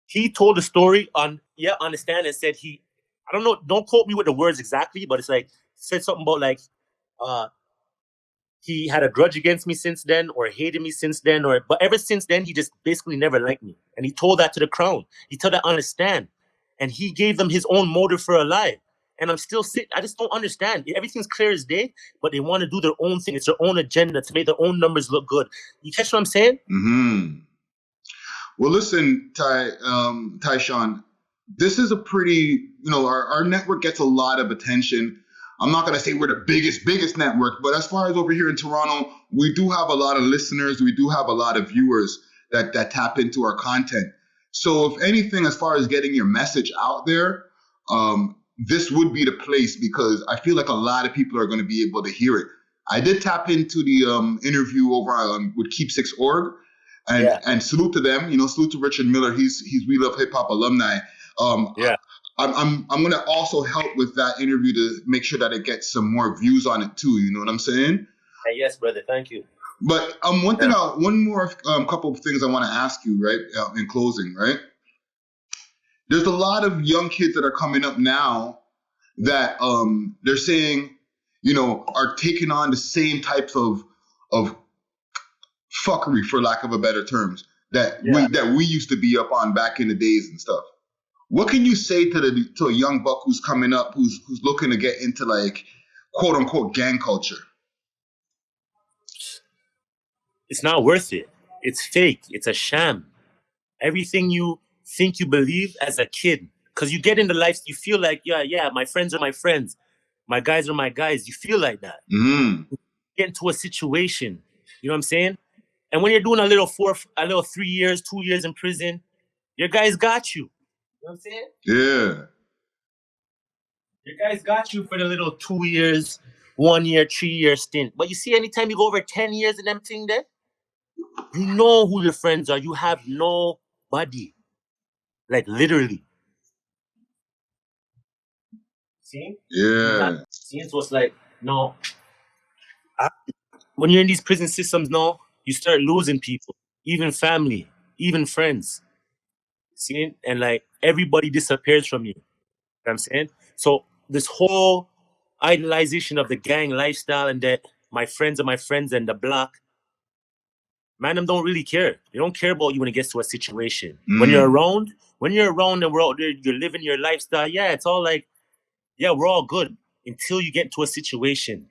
He told the story on the stand and said I don't know, don't quote me with the words exactly, but it's like, said something about like, he had a grudge against me since then or hated me since then, but ever since then, he just basically never liked me. And he told that to the Crown. He told that on the stand. And he gave them his own motive for a lie. And I'm still sitting, I just don't understand. Everything's clear as day, but they want to do their own thing. It's their own agenda to make their own numbers look good. You catch what I'm saying? Well, listen, Tyshan, this is a pretty, our network gets a lot of attention. I'm not going to say we're the biggest network, but as far as over here in Toronto, we do have a lot of listeners. We do have a lot of viewers that tap into our content. So if anything, as far as getting your message out there, this would be the place because I feel like a lot of people are going to be able to hear it. I did tap into the interview over with Keepsix.org and salute to them. Salute to Richard Miller. He's We Love Hip Hop alumni. I'm going to also help with that interview to make sure that it gets some more views on it too. You know what I'm saying? Yes, brother. Thank you. But one more couple of things I want to ask you, right? In closing, right? There's a lot of young kids that are coming up now that they're saying, are taking on the same types of fuckery, for lack of a better terms, that we used to be up on back in the days and stuff. What can you say to a young buck who's coming up, who's looking to get into like quote unquote gang culture? It's not worth it. It's fake. It's a sham. Everything you think you believe as a kid, because you get into life, you feel like, my friends are my friends. My guys are my guys. You feel like that. You get into a situation, you know what I'm saying? And when you're doing a little 3 years, 2 years in prison, your guys got you. You know what I'm saying? Yeah. Your guys got you for the little 2 years, 1 year, 3 year stint. But you see, anytime you go over 10 years in them thing there, you know who your friends are. You have nobody. Like, literally. See? Yeah. See? So it's like, no. When you're in these prison systems now, you start losing people. Even family. Even friends. See? And like, everybody disappears from you. You know what I'm saying? So this whole idolization of the gang lifestyle and that my friends are my friends and the block, man, them don't really care. They don't care about you when it gets to a situation. When you're around and we're out there, you're living your lifestyle. Yeah, it's all like, we're all good until you get to a situation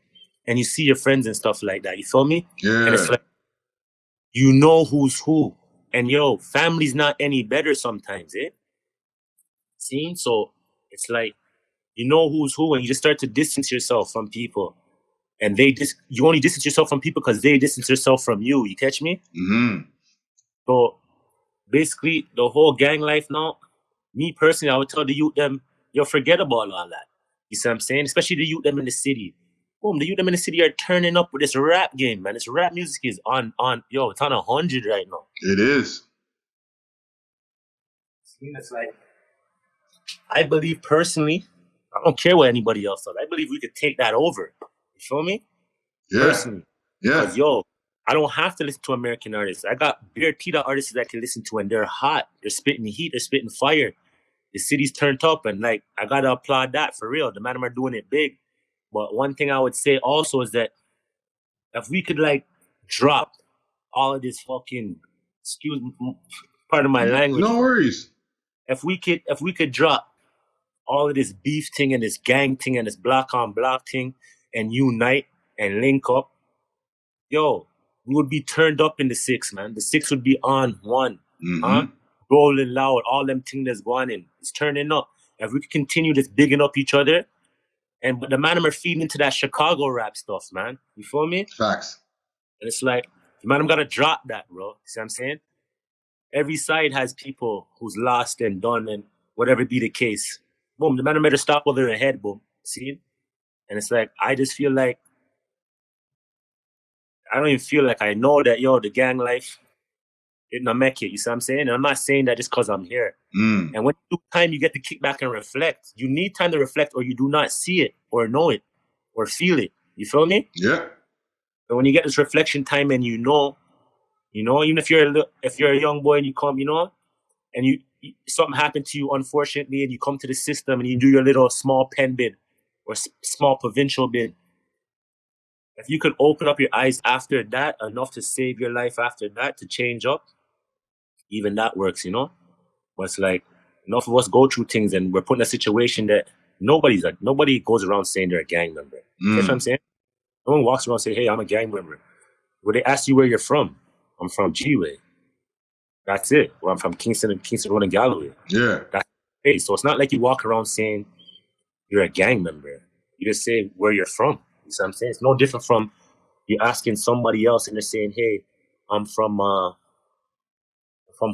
and you see your friends and stuff like that. You feel me? Yeah. And it's like, you know who's who. And family's not any better sometimes, eh? See? So it's like, you know who's who, and you just start to distance yourself from people. And you only distance yourself from people because they distance yourself from you. You catch me? Mm-hmm. So basically, the whole gang life now, me personally, I would tell the youth them, yo, forget about all that. You see what I'm saying? Especially the youth them in the city. Boom, the youth them in the city are turning up with this rap game, man. This rap music is on, it's on 100 right now. It is. It's like, I believe personally, I don't care what anybody else does. I believe we could take that over. You feel me? Yeah. Personally. Yeah. Because, I don't have to listen to American artists. I got bare Tita artists that I can listen to, and they're hot. They're spitting heat. They're spitting fire. The city's turned up, and like, I got to applaud that for real. The man are doing it big. But one thing I would say also is that if we could like drop all of this fucking, excuse me, part of my language. No worries. If we could drop all of this beef thing and this gang thing and this block on block thing and unite and link up, we would be turned up in the 6, man. The 6 would be on 1. Mm-hmm. Rolling loud, all them things that's going in. It's turning up. If we could continue this bigging up each other, but the man are feeding into that Chicago rap stuff, man. You feel me? Facts. And it's like, the man gotta drop that, bro. See what I'm saying? Every side has people who's lost and done and whatever be the case. Boom, the man better stop over their head, boom. See? And it's like, I just feel like, I don't even feel like I know that, the gang life, it not make it. You see what I'm saying? And I'm not saying that just because I'm here. And when you do time, you get to kick back and reflect. You need time to reflect, or you do not see it or know it or feel it. You feel me? Yeah. But when you get this reflection time and you know, even if you're a young boy and you come, and you something happened to you unfortunately, and you come to the system and you do your little small pen bid or small provincial bid. If you could open up your eyes after that enough to save your life after that, to change up, even that works, But it's like, enough of us go through things and we're put in a situation that nobody goes around saying they're a gang member. You know what I'm saying? No one walks around and say, hey, I'm a gang member. When they ask you where you're from, I'm from G-Way. That's it. Well, I'm from Kingston Road and Galloway. Yeah. That's it. So it's not like you walk around saying you're a gang member. You just say where you're from. You see what I'm saying? It's no different from you asking somebody else and they're saying, hey, I'm from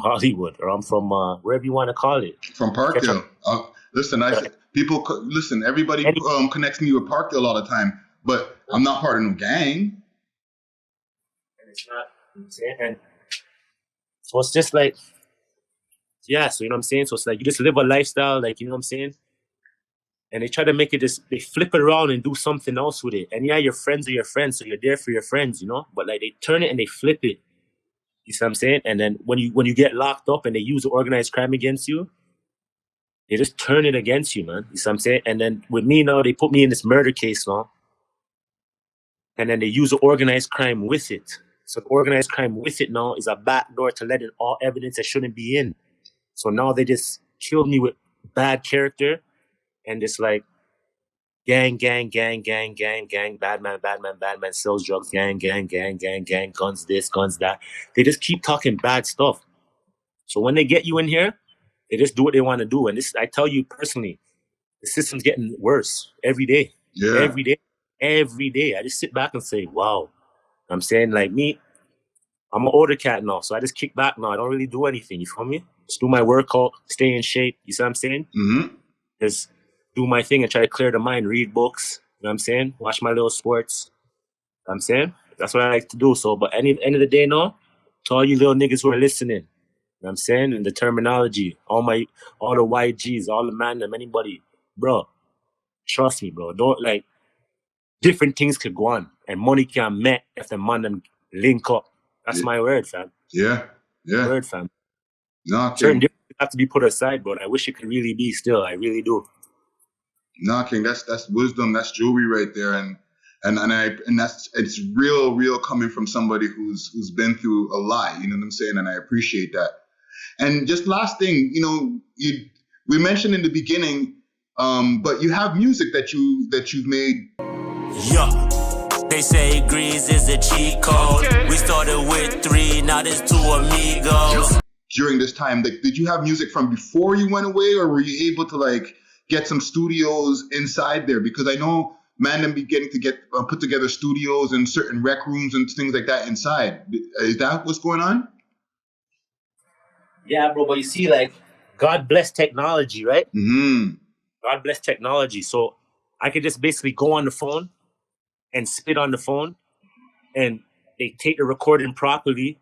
Hollywood, or I'm from wherever you want to call it. From Parkdale. Listen, everybody connects me with Parkdale all the time, but I'm not part of no gang. And it's not, and so it's just like, so you know what I'm saying? So it's like, you just live a lifestyle, like, you know what I'm saying? And they try to make it they flip it around and do something else with it. And your friends are your friends, so you're there for your friends, But like, they turn it and they flip it. You see what I'm saying? And then when you get locked up and they use organized crime against you, they just turn it against you, man. You see what I'm saying? And then with me now, they put me in this murder case now. And then they use the organized crime with it. So the organized crime with it now is a backdoor to let in all evidence that shouldn't be in. So now they just killed me with bad character and just like gang, bad man, sells drugs, gang, guns this, guns that. They just keep talking bad stuff. So when they get you in here, they just do what they want to do. And this, I tell you personally, the system's getting worse every day. Yeah. Every day. I just sit back and say, wow. I'm saying, like, me, I'm an older cat now, so I just kick back now. I don't really do anything, you feel me? Just do my workout, stay in shape, you see what I'm saying? Mm-hmm. Just do my thing and try to clear the mind, read books, you know what I'm saying? Watch my little sports, you know what I'm saying? That's what I like to do. So, but end of the day now, to all you little niggas who are listening, you know what I'm saying? And the terminology, all the YGs, all the man, anybody, bro, trust me, bro. Don't, like, different things could go on and money can met if the man them link up. That's my word, fam. Yeah. Word, fam. No, certain differences have to be put aside, but I wish it could really be still. I really do. No, King, that's wisdom, that's jewelry right there, and that's, it's real coming from somebody who's been through a lot. You know what I'm saying? And I appreciate that. And just last thing, we mentioned in the beginning, but you have music that you've made. Yeah. They say Grease is a cheat code. Okay. We started with 3, now there's 2 amigos. During this time, did you have music from before you went away, or were you able to like get some studios inside there? Because I know man them be getting to get put together studios and certain rec rooms and things like that inside. Is that what's going on? Yeah, bro. But you see, like, God bless technology, right? Mm-hmm. God bless technology. So I could just basically go on the phone and spit on the phone, and they take the recording properly,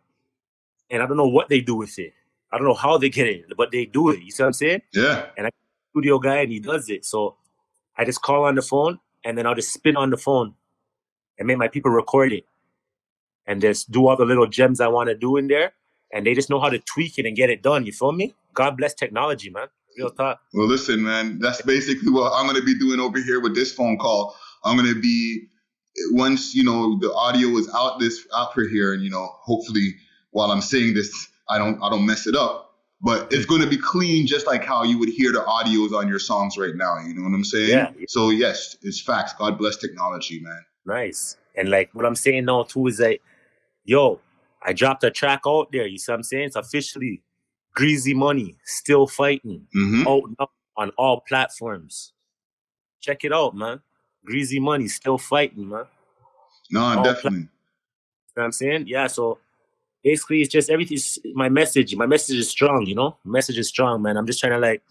and I don't know what they do with it. I don't know how they get it, but they do it. You see what I'm saying? Yeah. And I studio guy, and he does it. So I just call on the phone, and then I'll just spin on the phone and make my people record it and just do all the little gems I want to do in there. And they just know how to tweak it and get it done. You feel me? God bless technology, man. Real talk. Well, listen, man, that's basically what I'm going to be doing over here with this phone call. I'm going to be, once, you know, the audio is out for here, and, you know, hopefully while I'm saying this, I don't mess it up. But it's going to be clean, just like how you would hear the audios on your songs right now. You know what I'm saying? Yeah. So, yes, it's facts. God bless technology, man. Nice. And like what I'm saying now too is like, yo, I dropped a track out there. You see what I'm saying? It's officially Greasy Money, Still Fighting, out now on all platforms. Check it out, man. Greasy Money, Still Fighting, man. No, All definitely. You know what I'm saying? Yeah, so basically it's just everything. My message is strong, you know? Message is strong, man. I'm just trying to like,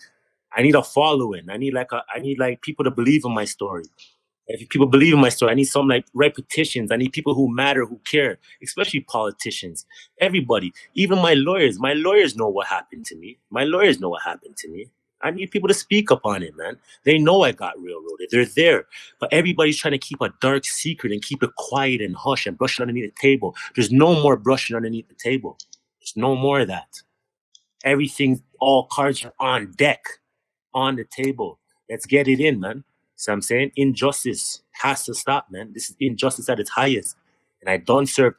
I need a following. I need like people to believe in my story. If people believe in my story, I need some like repetitions. I need people who matter, who care, especially politicians. Everybody, even my lawyers. My lawyers know what happened to me. My lawyers know what happened to me. I need people to speak up on it, man. They know I got railroaded. They're there. But everybody's trying to keep a dark secret and keep it quiet and hush and brush it underneath the table. There's no more brushing underneath the table. There's no more of that. Everything, all cards are on deck, on the table. Let's get it in, man. So I'm saying injustice has to stop, man. This is injustice at its highest. And I don't serve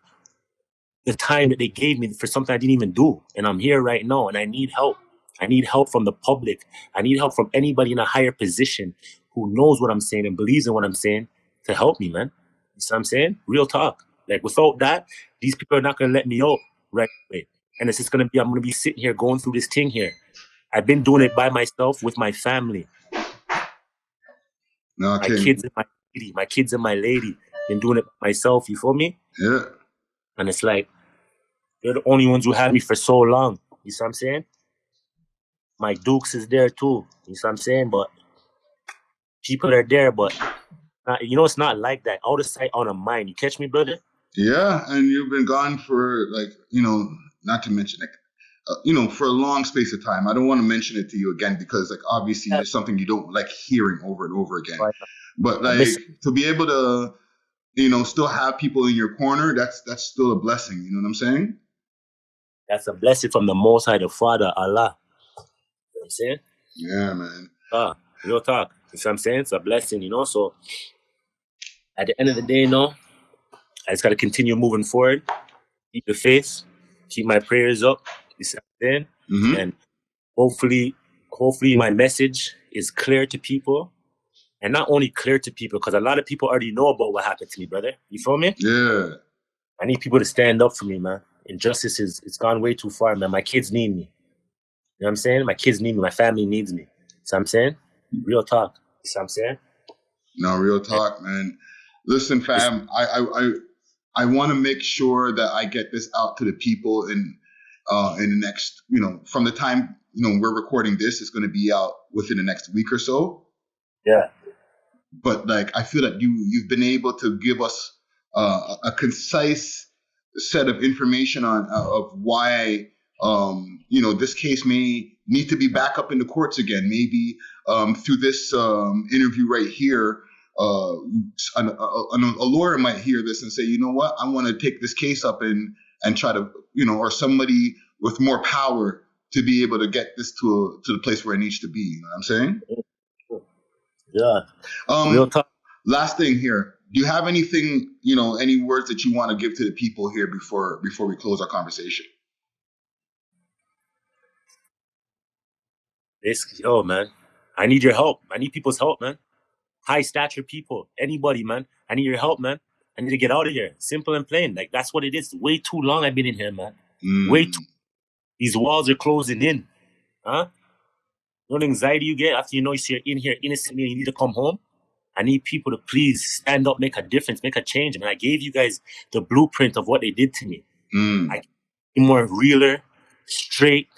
the time that they gave me for something I didn't even do. And I'm here right now and I need help. I need help from the public. I need help from anybody in a higher position who knows what I'm saying and believes in what I'm saying to help me, man. You see what I'm saying? Real talk. Like without that, these people are not going to let me out right away. And it's just going to be, I'm going to be sitting here going through this thing here. I've been doing it by myself with my family. No, my kids and my lady, been doing it myself. You feel me? Yeah. And it's like they're the only ones who had me for so long. You see what I'm saying? My Dukes is there too. You see what I'm saying? But people are there, but you know it's not like that. Out of sight, out of mind. You catch me, brother? Yeah, and you've been gone for like, you know, not to mention like, you know, for a long space of time. I don't want to mention it to you again because, like, obviously, it's something you don't like hearing over and over again. Right. But like to be able to, you know, still have people in your corner, that's still a blessing. You know what I'm saying? That's a blessing from the Most High, the Father, Allah. You know what I'm saying? Yeah, man. Real talk. You see what I'm saying? It's a blessing, you know. So at the end of the day, you know, I just got to continue moving forward, keep the faith, keep my prayers up. You see what I'm saying? Mm-hmm. And hopefully my message is clear to people. And not only clear to people, because a lot of people already know about what happened to me, brother. You feel me? Yeah. I need people to stand up for me, man. Injustice it's gone way too far, man. My kids need me. You know what I'm saying? My kids need me. My family needs me. See what I'm saying? Real talk. You see what I'm saying? No, real talk, man. Listen, fam, I want to make sure that I get this out to the people in the next, you know, from the time, you know, we're recording this, it's going to be out within the next week or so. Yeah. But like, I feel that you've been able to give us a concise set of information on of why, you know, this case may need to be back up in the courts again. Maybe through this interview right here, a lawyer might hear this and say, you know what, I want to take this case up and try to, you know, or somebody with more power to be able to get this to the place where it needs to be. You know what I'm saying? Yeah. Real talk. Last thing here. Do you have anything, you know, any words that you want to give to the people here before we close our conversation? Yo, man, I need your help. I need people's help, man. High stature people, anybody, man. I need your help, man. I need to get out of here. Simple and plain. Like, that's what it is. Way too long I've been in here, man. Way too. These walls are closing in. Huh? You know the anxiety you get after you know you're in here innocently and you need to come home? I need people to please stand up, make a difference, make a change. Man, I gave you guys the blueprint of what they did to me. I be more realer, straight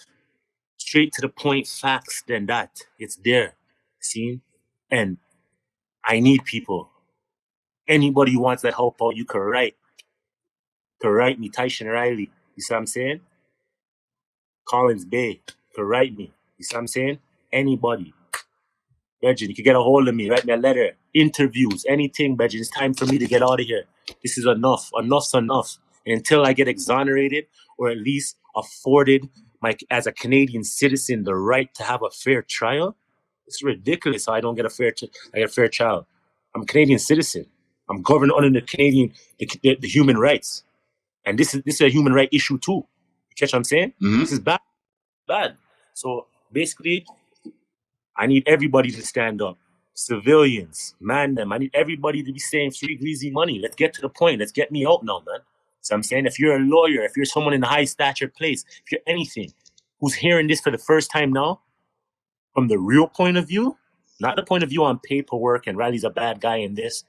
to the point facts than that. It's there. See? And I need people. Anybody who wants that help out, you can write. To write me, Tyshan Riley. You see what I'm saying? Collins Bay. To write me. You see what I'm saying? Anybody. Bridget, you can get a hold of me, write me a letter, interviews, anything, Bridget. It's time for me to get out of here. This is enough. Enough's enough. And until I get exonerated or at least afforded as a Canadian citizen the right to have a fair trial, it's ridiculous how I don't get a fair trial. I'm a Canadian citizen. I'm governed under the human rights. And this is a human right issue too. You catch what I'm saying? This is bad. So basically, I need everybody to stand up. Civilians, man them. I need everybody to be saying free greasy money. Let's get to the point. Let's get me out now, man. So I'm saying, if you're a lawyer, if you're someone in a high stature place, if you're anything, who's hearing this for the first time now, from the real point of view, not the point of view on paperwork and Riley's a bad guy in this,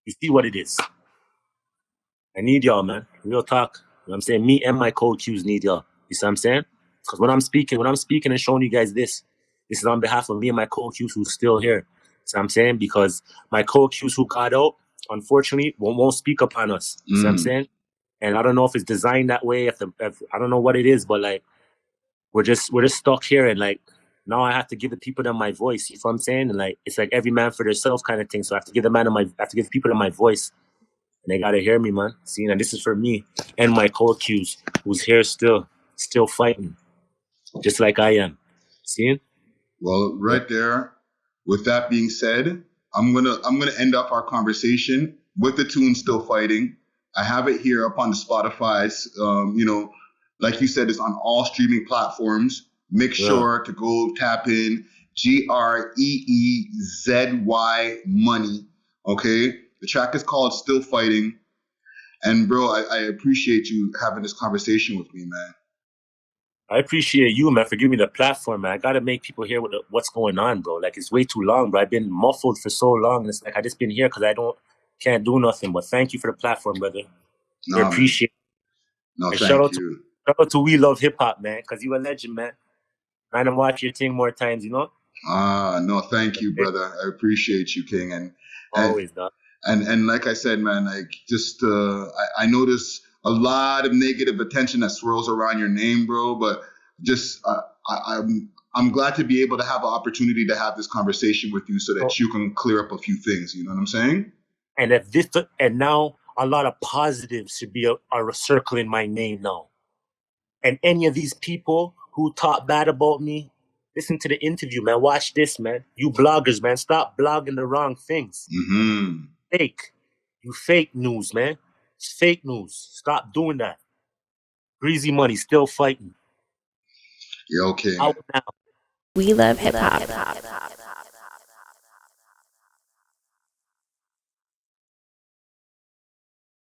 you see what it is. I need y'all, man. Real talk. You know what I'm saying? Me and my co-accused need y'all. You see what I'm saying? Because when I'm speaking and showing you guys this is on behalf of me and my co-accused who's still here. See what I'm saying? Because my co-accused who got out, unfortunately, won't speak upon us. See what I'm saying? And I don't know if it's designed that way, if I don't know what it is, but like we're just stuck here, and like now I have to give the people them my voice. You know what I'm saying? And like it's like every man for themselves kind of thing. So I have to give people my voice. And they gotta hear me, man. See, and this is for me and my co-accused who's here still fighting. Just like I am. See? Well, right there. With that being said, I'm gonna end up our conversation with the tune "Still Fighting." I have it here up on the Spotify's. Like you said, it's on all streaming platforms. Make sure to go tap in GREEZY Money. Okay, the track is called "Still Fighting." And bro, I appreciate you having this conversation with me, man. I appreciate you, man, for giving me the platform, man. I gotta make people hear what's going on, bro. Like it's way too long, bro. I've been muffled for so long, and it's like I just been here because can't do nothing. But thank you for the platform, brother. I appreciate it. No, and thank you. Shout out to We Love Hip Hop, man, because you a legend, man. Man, I'm watching your thing more times, you know? No, thank you, brother. I appreciate you, King. And always, dog. And like I said, man, like just I notice a lot of negative attention that swirls around your name, bro. But just I'm glad to be able to have an opportunity to have this conversation with you so that you can clear up a few things. You know what I'm saying? And now a lot of positives should be are circling my name now. And any of these people who talk bad about me, listen to the interview, man. Watch this, man. You bloggers, man, stop blogging the wrong things. Fake. You fake news, man. It's fake news. Stop doing that. Greasy Money still fighting. Yeah, okay. Out now. We love hip hop.